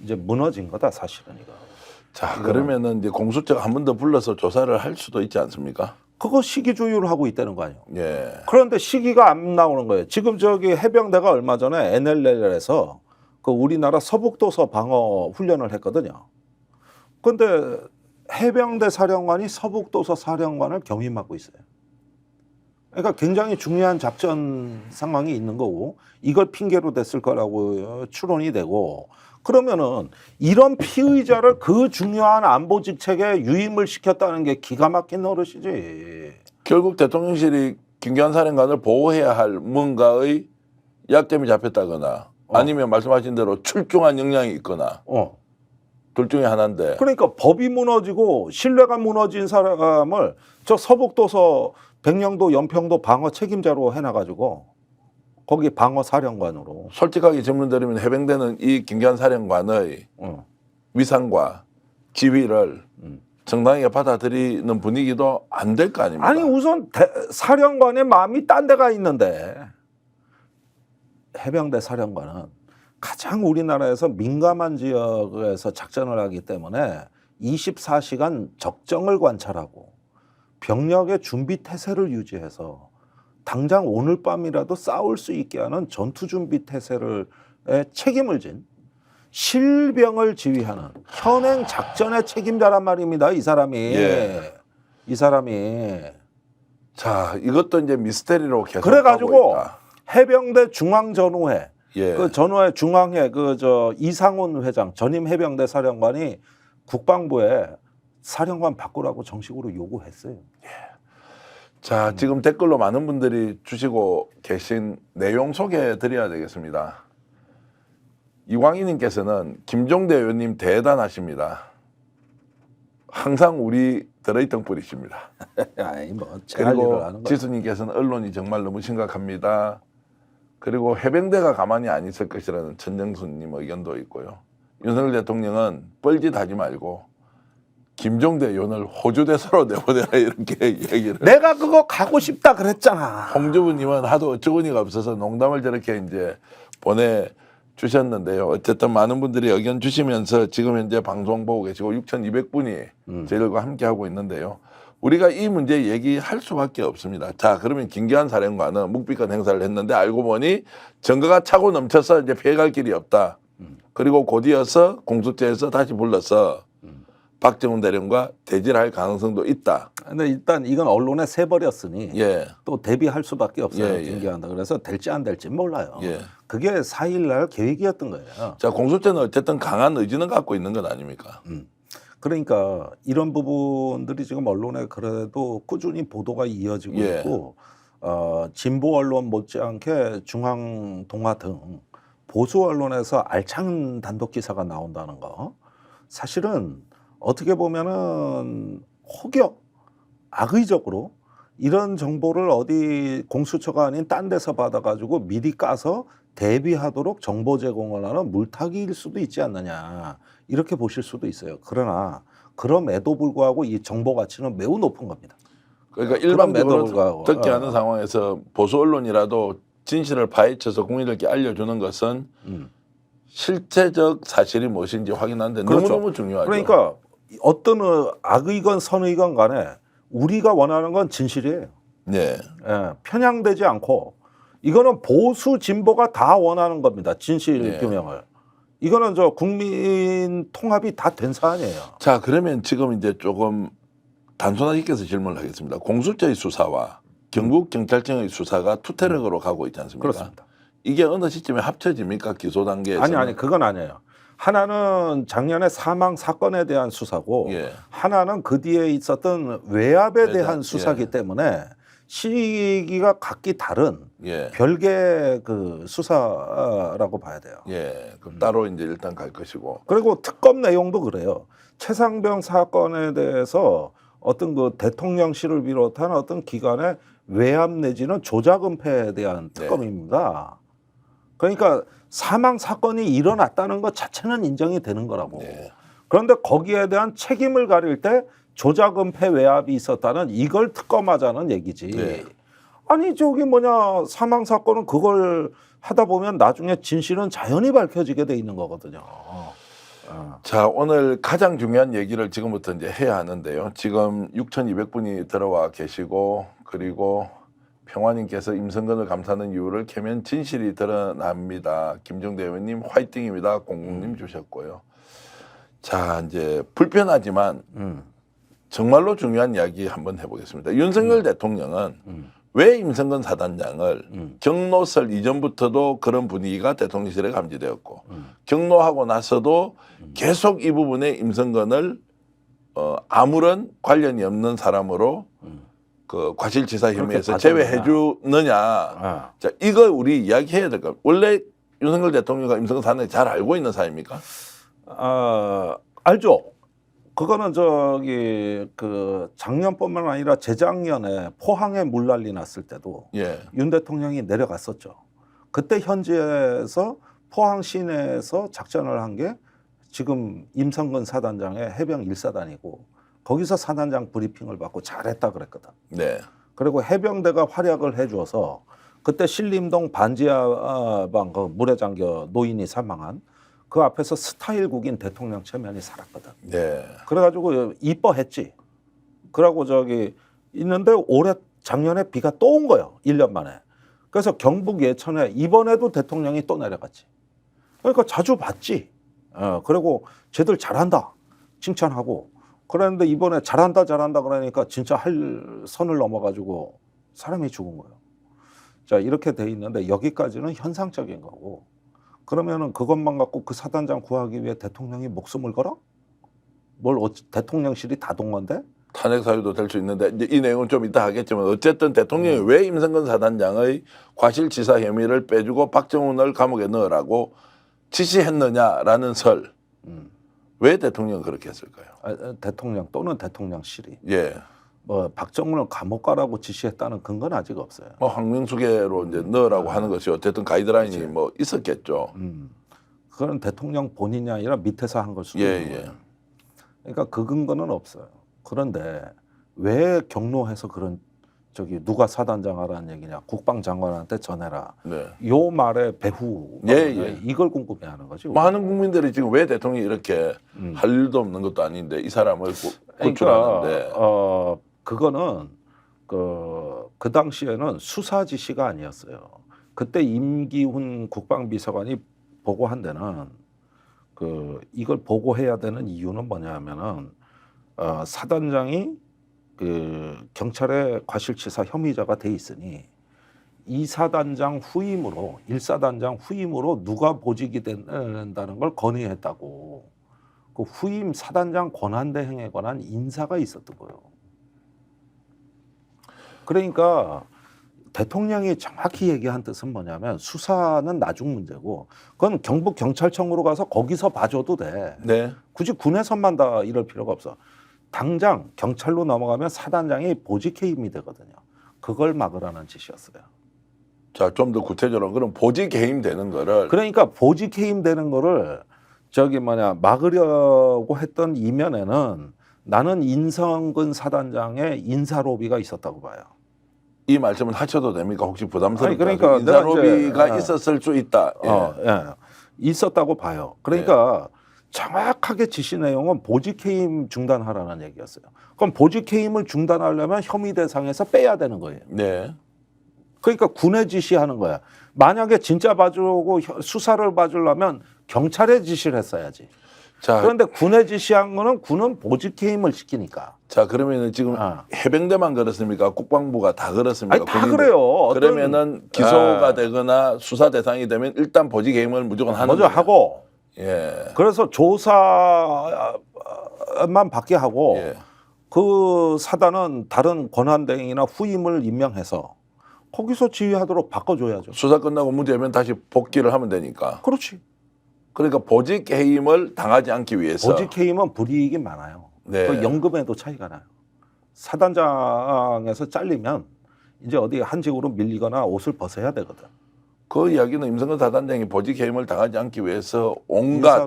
이제 무너진 거다 사실은 이거. 자, 그러면은 이제 공수처가 한 번 더 불러서 조사를 할 수도 있지 않습니까? 그거 시기 조율을 하고 있다는 거 아니에요. 예. 그런데 시기가 안 나오는 거예요. 지금 저기 해병대가 얼마 전에 NLL에서 그 우리나라 서북도서 방어 훈련을 했거든요. 그런데 해병대 사령관이 서북도서 사령관을 겸임 맡고 있어요. 그러니까 굉장히 중요한 작전 상황이 있는 거고 이걸 핑계로 댔을 거라고 추론이 되고 그러면은 이런 피의자를 그 중요한 안보 직책에 유임을 시켰다는 게 기가 막힌 노릇이지. 결국 대통령실이 김기환 사령관을 보호해야 할 뭔가의 약점이 잡혔다거나 아니면 말씀하신 대로 출중한 역량이 있거나 둘 중에 하나인데. 그러니까 법이 무너지고 신뢰가 무너진 사람을 저 서북도서 백령도 연평도 방어 책임자로 해놔가지고 거기 방어 사령관으로. 솔직하게 질문드리면 해병대는 이 김기환 사령관의 위상과 지위를 정당하게 받아들이는 분위기도 안 될 거 아닙니까? 아니 우선 사령관의 마음이 딴 데가 있는데 해병대 사령관은 가장 우리나라에서 민감한 지역에서 작전을 하기 때문에 24시간 적정을 관찰하고 병력의 준비 태세를 유지해서 당장 오늘 밤이라도 싸울 수 있게 하는 전투 준비 태세를 책임을 진 실병을 지휘하는 현행 작전의 책임자란 말입니다. 이 사람이. 예. 이 사람이. 자, 이것도 이제 미스테리로 계속 그래가지고 가고 있다. 해병대 중앙전후회 예. 그 전후회 중앙회 이상훈 회장 전임 해병대 사령관이 국방부에 사령관 바꾸라고 정식으로 요구했어요. 자, 지금 댓글로 많은 분들이 주시고 계신 내용 소개해 드려야 되겠습니다. 이광희님께서는 김종대 의원님 대단하십니다. 항상 우리 들어있던 뿌리십니다. 아니 뭐제할 일을 그리고 하는 거야. 지수님께서는 언론이 정말 너무 심각합니다. 그리고 해병대가 가만히 안 있을 것이라는 천정수님 의견도 있고요. 윤석열 대통령은 뻘짓하지 말고 김종대 의원을 호주 대사로 내보내라 이렇게 얘기를. 내가 그거 가고 싶다 그랬잖아. 홍주부님은 하도 어처구니가 없어서 농담을 저렇게 이제 보내주셨는데요. 어쨌든 많은 분들이 의견 주시면서 지금 현재 방송 보고 계시고 6,200분이 저희들과 함께 하고 있는데요. 우리가 이 문제 얘기할 수밖에 없습니다. 자, 그러면 김기환 사령관은 묵비권 행사를 했는데 알고 보니 정거가 차고 넘쳐서 이제 피해갈 길이 없다. 그리고 곧이어서 공수처에서 다시 불러서 박정훈 대령과 대질할 가능성도 있다. 근데 일단 이건 언론에 새버렸으니 예. 또 대비할 수밖에 없어요. 예, 예. 김기환다. 그래서 될지 안 될지 몰라요. 예. 그게 4일날 계획이었던 거예요. 자, 공수처는 어쨌든 강한 의지는 갖고 있는 건 아닙니까? 그러니까 이런 부분들이 지금 언론에 그래도 꾸준히 보도가 이어지고 예. 있고 진보 언론 못지않게 중앙동아 등 보수 언론에서 알찬 단독 기사가 나온다는 거 사실은 어떻게 보면은 혹여 악의적으로 이런 정보를 어디 공수처가 아닌 딴 데서 받아가지고 미리 까서 대비하도록 정보 제공을 하는 물타기일 수도 있지 않느냐 이렇게 보실 수도 있어요. 그러나 그럼에도 불구하고 이 정보 가치는 매우 높은 겁니다. 그러니까 그럼에도 일반적으로 불구하고. 듣게 하는 상황에서 보수 언론이라도 진실을 파헤쳐서 국민들께 알려주는 것은 실체적 사실이 무엇인지 확인하는데 그렇죠. 너무너무 중요하죠. 그러니까 어떤 악의건 선의건 간에 우리가 원하는 건 진실이에요. 네. 예, 편향되지 않고 이거는 보수 진보가 다 원하는 겁니다. 진실 네. 규명을. 이거는 저 국민 통합이 다 된 사안이에요. 자, 그러면 지금 이제 조금 단순하게 해서 질문을 하겠습니다. 공수처의 수사와 경북 경찰청의 수사가 투태력으로 가고 있지 않습니까? 그렇습니다. 이게 어느 시점에 합쳐집니까? 기소 단계에서? 아니 그건 아니에요. 하나는 작년에 사망 사건에 대한 수사고 예. 하나는 그 뒤에 있었던 외압에 대한 예. 수사기 때문에 시기가 각기 다른 예. 별개 그 수사라고 봐야 돼요. 예. 그럼 따로 이제 일단 갈 것이고. 그리고 특검 내용도 그래요. 최상병 사건에 대해서 어떤 그 대통령실을 비롯한 어떤 기관의 외압 내지는 조작 은폐에 대한 특검입니다. 그러니까 사망 사건이 일어났다는 것 자체는 인정이 되는 거라고. 네. 그런데 거기에 대한 책임을 가릴 때 조작 은폐 외압이 있었다는 이걸 특검하자는 얘기지. 네. 아니 저기 뭐냐 사망 사건은 그걸 하다 보면 나중에 진실은 자연히 밝혀지게 돼 있는 거거든요. 자, 오늘 가장 중요한 얘기를 지금부터 이제 해야 하는데요. 지금 6,200분이 들어와 계시고 그리고 평화님께서 임성근을 감사하는 이유를 캐면 진실이 드러납니다. 김정대 의원님 화이팅입니다. 공공님 주셨고요. 자, 이제 불편하지만 정말로 중요한 이야기 한번 해보겠습니다. 윤석열 대통령은 왜 임성근 사단장을 경로설 이전부터도 그런 분위기가 대통령실에 감지되었고 경로하고 나서도 계속 이 부분에 임성근을 아무런 관련이 없는 사람으로 그 과실치사 혐의에서 제외해 주느냐. 자, 이거 우리 이야기해야 될 거. 원래 윤석열 대통령과 임성근 사단장이 잘 알고 있는 사이입니까? 알죠. 그거는 그 작년뿐만 아니라 재작년에 포항에 물난리 났을 때도 예. 윤 대통령이 내려갔었죠. 그때 현지에서 포항 시내에서 작전을 한 게 지금 임성근 사단장의 해병 1사단이고 거기서 사단장 브리핑을 받고 잘했다 그랬거든. 네. 그리고 해병대가 활약을 해줘서 그때 신림동 반지하방 그 물에 잠겨 노인이 사망한 그 앞에서 스타일국인 대통령 체면이 살았거든. 네. 그래가지고 이뻐했지. 그러고 있는데 작년에 비가 또 온 거예요. 1년 만에. 그래서 경북 예천에 이번에도 대통령이 또 내려갔지. 그러니까 자주 봤지. 그리고 쟤들 잘한다. 칭찬하고. 그랬는데 이번에 잘한다 그러니까 진짜 할 선을 넘어가지고 사람이 죽은 거예요. 자, 이렇게 돼 있는데 여기까지는 현상적인 거고. 그러면은 그것만 갖고 그 사단장 구하기 위해 대통령이 목숨을 걸어? 대통령실이 다 동원돼? 탄핵 사유도 될 수 있는데 이제 이 내용은 좀 이따 하겠지만 어쨌든 대통령이 왜 임성근 사단장의 과실치사 혐의를 빼주고 박정훈을 감옥에 넣으라고 지시했느냐라는 설. 왜 대통령은 그렇게 했을까요? 대통령 또는 대통령실이. 예. 뭐 박정훈을 감옥 가라고 지시했다는 근거는 아직 없어요. 뭐 황명수계로 이제 넣으라고 하는 것이 어쨌든 가이드라인이 그렇지. 뭐 있었겠죠. 그건 대통령 본인이 아니라 밑에서 한 걸 수도 예, 있는 예. 거예요. 그러니까 그 근거는 없어요. 그런데 왜 경로해서 그런 누가 사단장 하라는 얘기냐? 국방장관한테 전해라. 네. 요 말의 배후. 예. 이걸 궁금해하는 거지. 많은 국민들이 지금 왜 대통령이 이렇게 할 일도 없는 것도 아닌데 이 사람을 구출하는데. 그러니까 그거는 그 당시에는 수사 지시가 아니었어요. 그때 임기훈 국방비서관이 보고한 데는 이걸 보고해야 되는 이유는 뭐냐면은 사단장이 경찰의 과실치사 혐의자가 돼 있으니 이 사단장 후임으로 1사단장 후임으로 누가 보직이 된다는 걸 건의했다고. 그 후임 사단장 권한대행에 관한 인사가 있었던 거예요. 그러니까 대통령이 정확히 얘기한 뜻은 뭐냐면 수사는 나중 문제고 그건 경북 경찰청으로 가서 거기서 봐줘도 돼. 네. 굳이 군에서만 다 이럴 필요가 없어. 당장 경찰로 넘어가면 사단장이 보직 해임이 되거든요. 그걸 막으라는 짓이었어요. 자, 좀 더 구체적으로 그럼 보직 해임 되는 거를 그러니까 보직 해임 되는 거를 막으려고 했던 이면에는 나는 임성근 사단장의 인사 로비가 있었다고 봐요. 이 말씀을 하셔도 됩니까? 혹시 부담스럽다. 그러니까 인사 내가 로비가 있었을 수 있다. 예. 있었다고 봐요. 그러니까 정확하게 지시 내용은 보직 해임 중단하라는 얘기였어요. 그럼 보직 해임을 중단하려면 혐의 대상에서 빼야 되는 거예요. 네. 그러니까 군에 지시하는 거야. 만약에 진짜 봐주고 수사를 봐주려면 경찰에 지시를 했어야지. 자, 그런데 군에 지시한 거는 군은 보직 해임을 시키니까. 자 그러면은 지금 해병대만 그렇습니까? 국방부가 다 그렇습니까? 아니, 다 그래요. 그러면은 기소가 되거나 수사 대상이 되면 일단 보직 해임을 무조건 하는 먼저 거예요. 하고. 예. 그래서 조사만 받게 하고 예. 그 사단은 다른 권한대행이나 후임을 임명해서 거기서 지휘하도록 바꿔줘야죠. 수사 끝나고 문제면 다시 복귀를 하면 되니까. 그렇지. 그러니까 보직 해임을 당하지 않기 위해서. 보직 해임은 불이익이 많아요. 네. 그 연금에도 차이가 나요. 사단장에서 잘리면 이제 어디 한직으로 밀리거나 옷을 벗어야 되거든. 그 이야기는 임성근 사단장이 보직 해임을 당하지 않기 위해서 온갖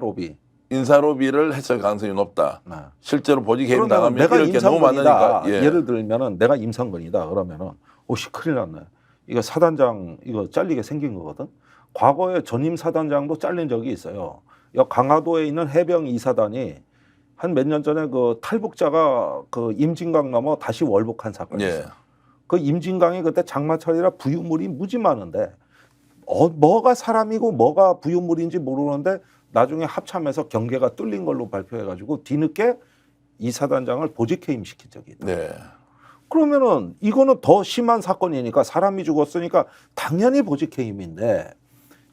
인사로비를 했을 가능성이 높다. 네. 실제로 보직 해임 당하면 내가 이럴 게 너무 많으니까. 예. 예를 들면은 내가 임성근이다 그러면은 오씨 큰일 났네. 이거 사단장 이거 잘리게 생긴 거거든. 과거에 전임 사단장도 잘린 적이 있어요. 강화도에 있는 해병 2사단이 한 몇 년 전에 그 탈북자가 그 임진강 넘어 다시 월북한 사건이 있어요. 그 임진강이 그때 장마철이라 부유물이 무지 많은데 뭐가 사람이고 뭐가 부유물인지 모르는데 나중에 합참에서 경계가 뚫린 걸로 발표해가지고 뒤늦게 이 사단장을 보직해임 시킨 적이 있다. 네. 그러면은 이거는 더 심한 사건이니까 사람이 죽었으니까 당연히 보직 해임인데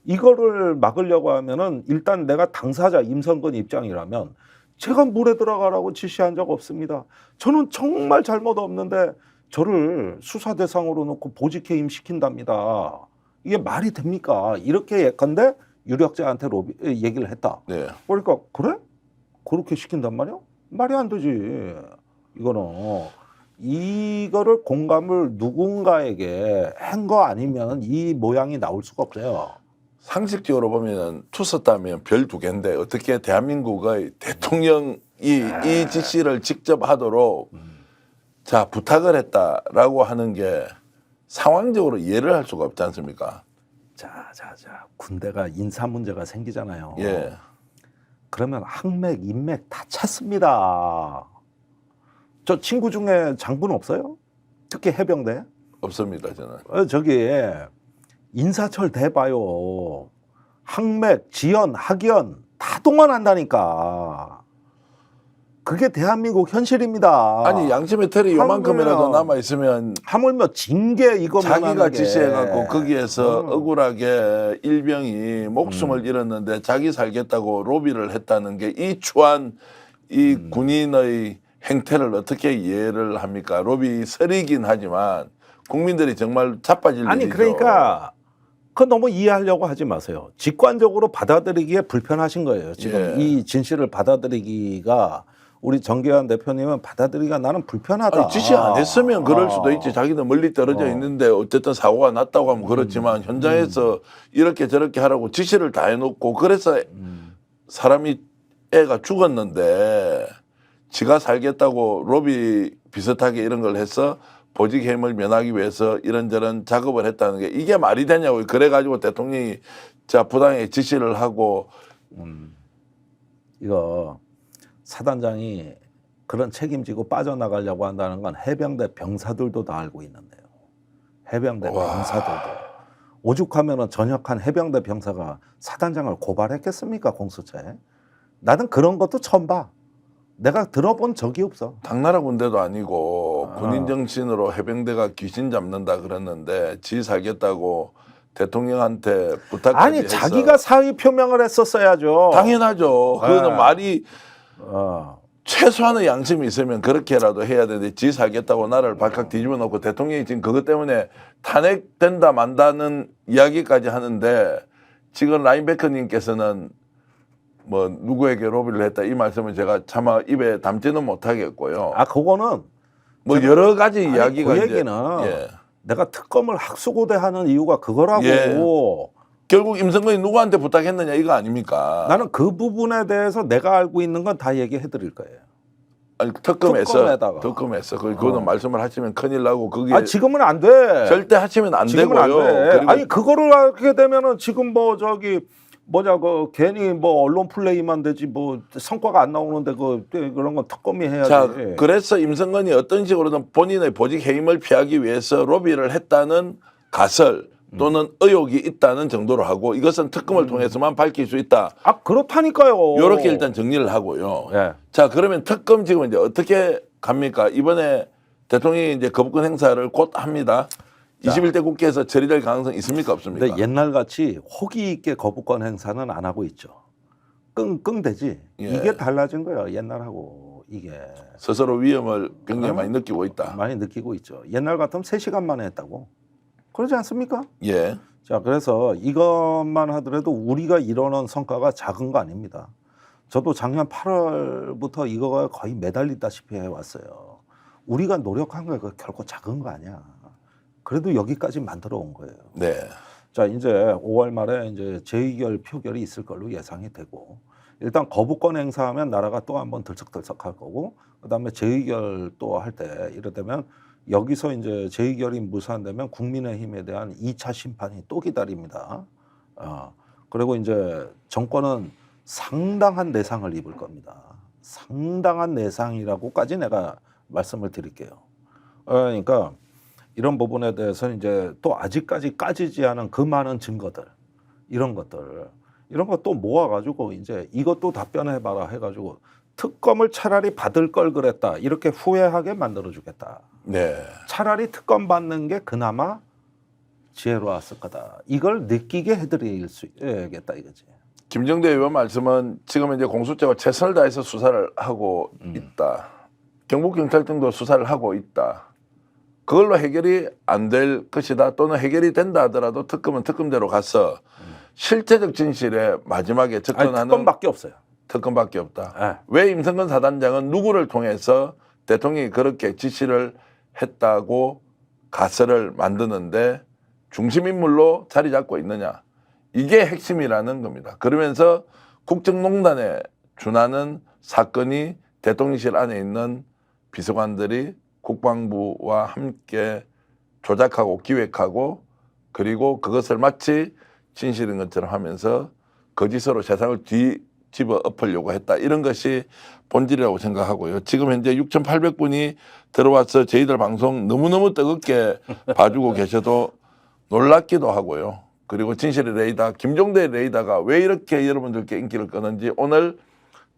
이거를 막으려고 하면은 일단 내가 당사자 임성근 입장이라면 제가 물에 들어가라고 지시한 적 없습니다. 저는 정말 잘못 없는데 저를 수사 대상으로 놓고 보직 해임 시킨답니다. 이게 말이 됩니까? 이렇게 예컨대 유력자한테 얘기를 했다. 네. 그러니까 그래? 그렇게 시킨단 말이야? 말이 안 되지. 이거를 공감을 누군가에게 한 거 아니면 이 모양이 나올 수가 없어요. 상식적으로 보면 투서 따면 별 두 개인데 어떻게 대한민국의 대통령이 이 지시를 직접 하도록 자 부탁을 했다라고 하는 게 상황적으로 이해를 할 수가 없지 않습니까? 자. 군대가 인사 문제가 생기잖아요. 예. 그러면 항맥, 인맥 다 찾습니다. 저 친구 중에 장군 없어요? 특히 해병대? 없습니다 저는. 저기 인사철 대봐요. 항맥, 지연, 학연 다 동원한다니까. 그게 대한민국 현실입니다. 아니 양심의 털이 요만큼이라도 남아 있으면 하물며 징계 이거 자기가 지시해갖고 거기에서 억울하게 일병이 목숨을 잃었는데 자기 살겠다고 로비를 했다는 게 이 추한 이 군인의 행태를 어떻게 이해를 합니까? 로비 설이긴 하지만 국민들이 정말 자빠질 아니 일이죠. 그러니까 그 너무 이해하려고 하지 마세요. 직관적으로 받아들이기에 불편하신 거예요. 지금 예. 이 진실을 받아들이기가 우리 정계환 대표님은 받아들이기가 나는 불편하다. 아니, 지시 안 했으면 그럴 수도 있지. 자기는 멀리 떨어져 있는데 어쨌든 사고가 났다고 하면 그렇지만 현장에서 이렇게 저렇게 하라고 지시를 다 해놓고 그래서 사람이 애가 죽었는데 지가 살겠다고 로비 비슷하게 이런 걸 해서 보직 해임을 면하기 위해서 이런저런 작업을 했다는 게 이게 말이 되냐고. 그래가지고 대통령이 자 부당하게 지시를 하고 이거 사단장이 그런 책임지고 빠져나가려고 한다는 건 해병대 병사들도 다 알고 있는데요. 해병대 와. 병사들도. 오죽하면은 전역한 해병대 병사가 사단장을 고발했겠습니까? 공수처에. 나는 그런 것도 처음 봐. 내가 들어본 적이 없어. 당나라 군대도 아니고 군인 정신으로 해병대가 귀신 잡는다 그랬는데 지 살겠다고 대통령한테 부탁까지 아니 해서 자기가 사의 표명을 했었어야죠. 당연하죠. 그거는 말이 어. 최소한의 양심이 있으면 그렇게라도 해야 되는데 지 살겠다고 나라를 발칵 뒤집어 놓고 대통령이 지금 그것 때문에 탄핵된다 만다는 이야기까지 하는데 지금 라인베커님께서는 뭐 누구에게 로비를 했다 이 말씀은 제가 차마 입에 담지는 못하겠고요. 아 그거는 뭐 여러 가지 이야기가 그 이제 얘기는 예. 내가 특검을 학수고대하는 이유가 그거라고. 예. 결국 임성근이 누구한테 부탁했느냐 이거 아닙니까? 나는 그 부분에 대해서 내가 알고 있는 건 다 얘기해 드릴 거예요. 아니 특검에서 특검에다가. 그거는 말씀을 하시면 큰일 나고 그게 아 지금은 안 돼. 절대 하시면 안 지금은 되고요. 안 돼. 그리고 아니 그거를 하게 되면은 지금 뭐 저기 뭐냐 그 괜히 뭐 언론 플레이만 되지 뭐 성과가 안 나오는데 그런 건 특검이 해야지. 자 그래서 임성근이 어떤 식으로든 본인의 보직 해임을 피하기 위해서 로비를 했다는 가설 또는 의혹이 있다는 정도로 하고 이것은 특검을 통해서만 밝힐 수 있다. 아 그렇다니까요. 이렇게 일단 정리를 하고요. 예. 자 그러면 특검 지금 이제 어떻게 갑니까? 이번에 대통령이 이제 거부권 행사를 곧 합니다. 21대 국회에서 처리될 가능성 있습니까 없습니까? 근데 옛날 같이 호기 있게 거부권 행사는 안 하고 있죠. 끙끙대지. 예. 이게 달라진 거예요. 옛날하고 이게 스스로 위험을 굉장히 많이 느끼고 있다. 많이 느끼고 있죠. 옛날 같으면 3시간 만에 했다고. 그러지 않습니까? 예. 자, 그래서 이것만 하더라도 우리가 이뤄낸 성과가 작은 거 아닙니다. 저도 작년 8월부터 이거가 거의 매달리다시피 해왔어요. 우리가 노력한 거 결코 작은 거 아니야. 그래도 여기까지 만들어 온 거예요. 네. 자, 이제 5월 말에 이제 재의결 표결이 있을 걸로 예상이 되고, 일단 거부권 행사하면 나라가 또 한번 들썩들썩할 거고, 그다음에 재의결 또 할 때 이러다면 여기서 이제 재의결이 무산되면 국민의힘에 대한 2차 심판이 또 기다립니다. 그리고 이제 정권은 상당한 내상을 입을 겁니다. 상당한 내상이라고까지 내가 말씀을 드릴게요. 그러니까 이런 부분에 대해서 이제 또 아직까지 까지지 않은 그 많은 증거들, 이런 것도 모아가지고 이제 이것도 답변해봐라 해가지고 특검을 차라리 받을 걸 그랬다 이렇게 후회하게 만들어주겠다. 네. 차라리 특검 받는 게 그나마 지혜로웠을 거다. 이걸 느끼게 해드릴 수 있겠다 이거지. 김정대 의원 말씀은 지금 이제 공수처가 최선을 다해서 수사를 하고 있다. 경북경찰청도 수사를 하고 있다. 그걸로 해결이 안 될 것이다. 또는 해결이 된다 하더라도 특검은 특검대로 가서 실체적 진실에 마지막에 아니, 접근하는 특검밖에 없어요. 특검밖에 없다. 네. 왜 임성근 사단장은 누구를 통해서 대통령이 그렇게 지시를 했다고 가설을 만드는데 중심인물로 자리 잡고 있느냐. 이게 핵심이라는 겁니다. 그러면서 국정농단에 준하는 사건이 대통령실 안에 있는 비서관들이 국방부와 함께 조작하고 기획하고 그리고 그것을 마치 진실인 것처럼 하면서 거짓으로 세상을 뒤집어 엎으려고 했다. 이런 것이 본질이라고 생각하고요. 지금 현재 6,800분이 들어와서 저희들 방송 너무너무 뜨겁게 봐주고 계셔도 놀랍기도 하고요. 그리고 진실의 레이더, 김종대 레이더가 왜 이렇게 여러분들께 인기를 끄는지 오늘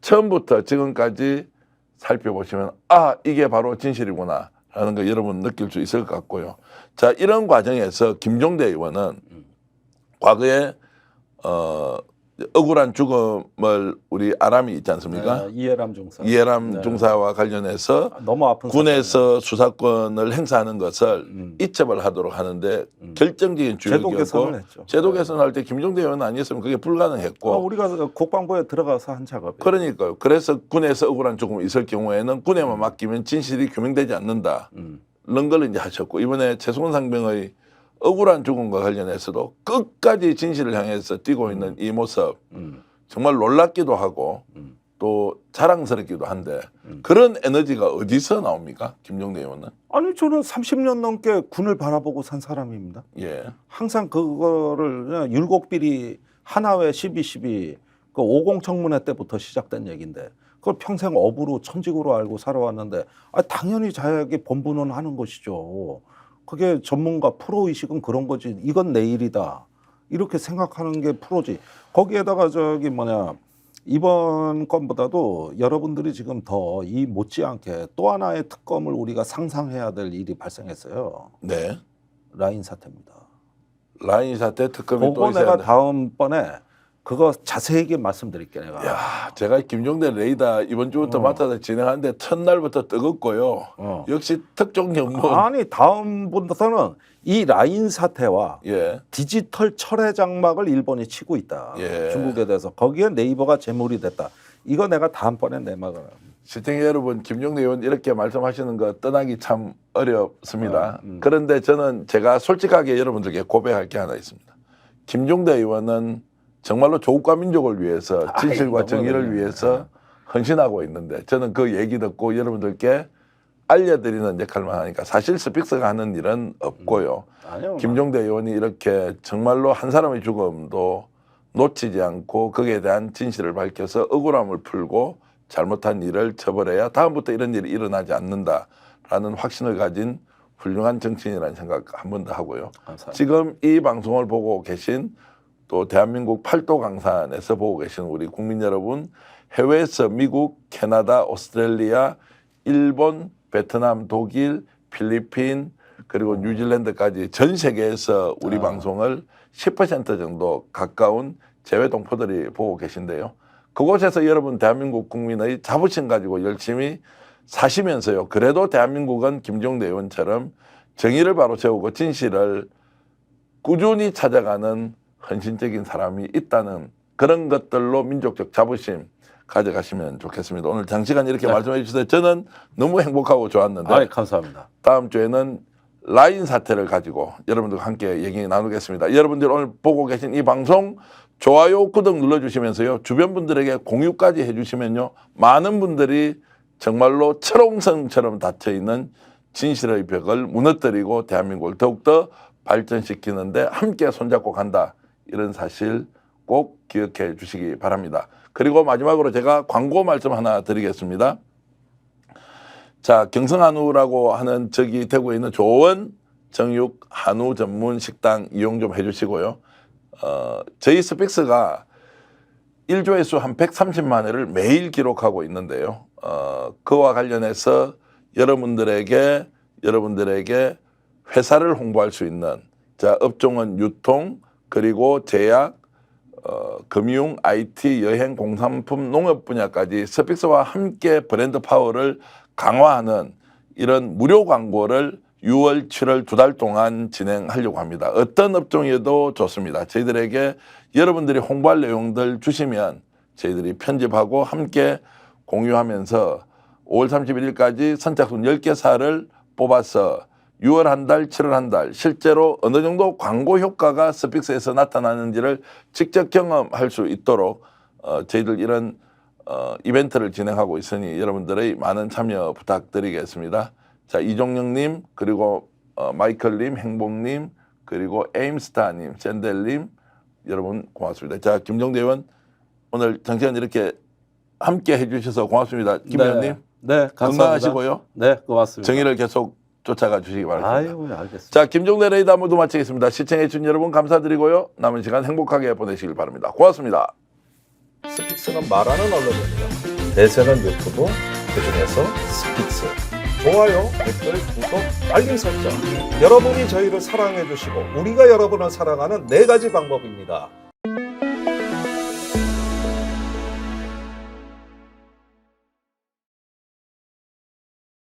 처음부터 지금까지 살펴보시면 아 이게 바로 진실이구나 라는 거 여러분 느낄 수 있을 것 같고요. 자 이런 과정에서 김종대 의원은 과거에 억울한 죽음을 우리 아람이 있지 않습니까? 네, 이해람 중사. 이해람 네. 중사와 관련해서 너무 아픈 군에서 수사권을 행사하는 것을 이첩을 하도록 하는데 결정적인 제도 주역이었고 개선을 했죠. 제도 개선할 때 김종대 의원 아니었으면 그게 불가능했고 우리가 국방부에 들어가서 한 작업이에요. 그러니까요. 그래서 군에서 억울한 죽음이 있을 경우에는 군에만 맡기면 진실이 규명되지 않는다. 이런 걸 이제 하셨고 이번에 최승훈 상병의 억울한 죽음과 관련해서도 끝까지 진실을 향해서 뛰고 있는 이 모습 정말 놀랍기도 하고 또 자랑스럽기도 한데 그런 에너지가 어디서 나옵니까? 김종대 의원은? 아니 저는 30년 넘게 군을 바라보고 산 사람입니다. 예. 항상 그거를 그냥 율곡비리 하나회 12.12 그 50 청문회 때부터 시작된 얘기인데 그걸 평생 업으로 천직으로 알고 살아왔는데 당연히 자기 본분은 하는 것이죠. 그게 전문가 프로의식은 그런 거지. 이건 내일이다. 이렇게 생각하는 게 프로지. 거기에다가 이번 건보다도 여러분들이 지금 더 이 못지않게 또 하나의 특검을 우리가 상상해야 될 일이 발생했어요. 네. 라인 사태입니다. 라인 사태 특검이 또 그거 있어야 내가 돼. 다음번에 그거 자세하게 말씀드릴게요. 내가. 야, 제가 김종대 레이더 이번 주부터 맡아서 진행하는데 첫날부터 뜨겁고요. 역시 특종 전문. 아니 다음부터는 이 라인 사태와 예. 디지털 철회 장막을 일본이 치고 있다. 예. 중국에 대해서 거기에 네이버가 제물이 됐다. 이거 내가 다음번에 내막을. 시청자 여러분, 김종대 의원 이렇게 말씀하시는 거 떠나기 참 어렵습니다. 그런데 저는 제가 솔직하게 여러분들께 고백할 게 하나 있습니다. 김종대 의원은 정말로 조국과 민족을 위해서 진실과 정의를 위해서 헌신하고 있는데 저는 그 얘기 듣고 여러분들께 알려드리는 역할만 하니까 사실 스픽스가 하는 일은 없고요. 아니요. 김종대 의원이 이렇게 정말로 한 사람의 죽음도 놓치지 않고 거기에 대한 진실을 밝혀서 억울함을 풀고 잘못한 일을 처벌해야 다음부터 이런 일이 일어나지 않는다라는 확신을 가진 훌륭한 정치인이라는 생각 한 번 더 하고요. 감사합니다. 지금 이 방송을 보고 계신 또 대한민국 팔도 강산에서 보고 계신 우리 국민 여러분, 해외에서 미국, 캐나다, 오스트레일리아, 일본, 베트남, 독일, 필리핀 그리고 뉴질랜드까지 전 세계에서 우리 방송을 10% 정도 가까운 재외 동포들이 보고 계신데요. 그곳에서 여러분 대한민국 국민의 자부심 가지고 열심히 사시면서요. 그래도 대한민국은 김종대 의원처럼 정의를 바로 세우고 진실을 꾸준히 찾아가는 헌신적인 사람이 있다는 그런 것들로 민족적 자부심 가져가시면 좋겠습니다. 오늘 장시간 이렇게 말씀해 주셔서 저는 너무 행복하고 좋았는데 감사합니다. 다음 주에는 라인 사태를 가지고 여러분들과 함께 얘기 나누겠습니다. 여러분들 오늘 보고 계신 이 방송 좋아요, 구독 눌러주시면서요. 주변 분들에게 공유까지 해주시면요. 많은 분들이 정말로 철옹성처럼 닫혀있는 진실의 벽을 무너뜨리고 대한민국을 더욱더 발전시키는데 함께 손잡고 간다. 이런 사실 꼭 기억해 주시기 바랍니다. 그리고 마지막으로 제가 광고 말씀 하나 드리겠습니다. 자, 경성한우라고 하는 저기 대구에 있는 좋은 정육 한우 전문 식당 이용 좀 해주시고요. 저희 스픽스가 1조회수 한 130만 회를 매일 기록하고 있는데요. 그와 관련해서 여러분들에게 여러분들에게 회사를 홍보할 수 있는 자 업종은 유통 그리고 제약, 금융, IT, 여행, 공산품, 농업 분야까지 스픽스와 함께 브랜드 파워를 강화하는 이런 무료 광고를 6월, 7월 2달 동안 진행하려고 합니다. 어떤 업종이어도 좋습니다. 저희들에게 여러분들이 홍보할 내용들 주시면 저희들이 편집하고 함께 공유하면서 5월 31일까지 선착순 10개사를 뽑아서 6월 한 달, 7월 한 달 실제로 어느 정도 광고 효과가 스픽스에서 나타나는지를 직접 경험할 수 있도록 저희들 이런 이벤트를 진행하고 있으니 여러분들의 많은 참여 부탁드리겠습니다. 자, 이종영님 그리고 마이클님, 행복님 그리고 에임스타님, 샌델님 여러분 고맙습니다. 자, 김종대 의원 오늘 정시간 이렇게 함께 해주셔서 고맙습니다. 김 의원님 네, 감사합니다. 건강하시고요. 네, 고맙습니다. 정의를 계속 쫓아가 주시기 바랍니다. 아유, 알겠습니다. 자, 김종대 레이더 모두 마치겠습니다. 시청해주신 여러분 감사드리고요. 남은 시간 행복하게 보내시길 바랍니다. 고맙습니다. 스픽스는 말하는 언론입니다. 대세는 유튜브, 그중에서 스픽스. 좋아요, 댓글, 구독, 알림 설정. 여러분이 저희를 사랑해 주시고 우리가 여러분을 사랑하는 4가지 방법입니다.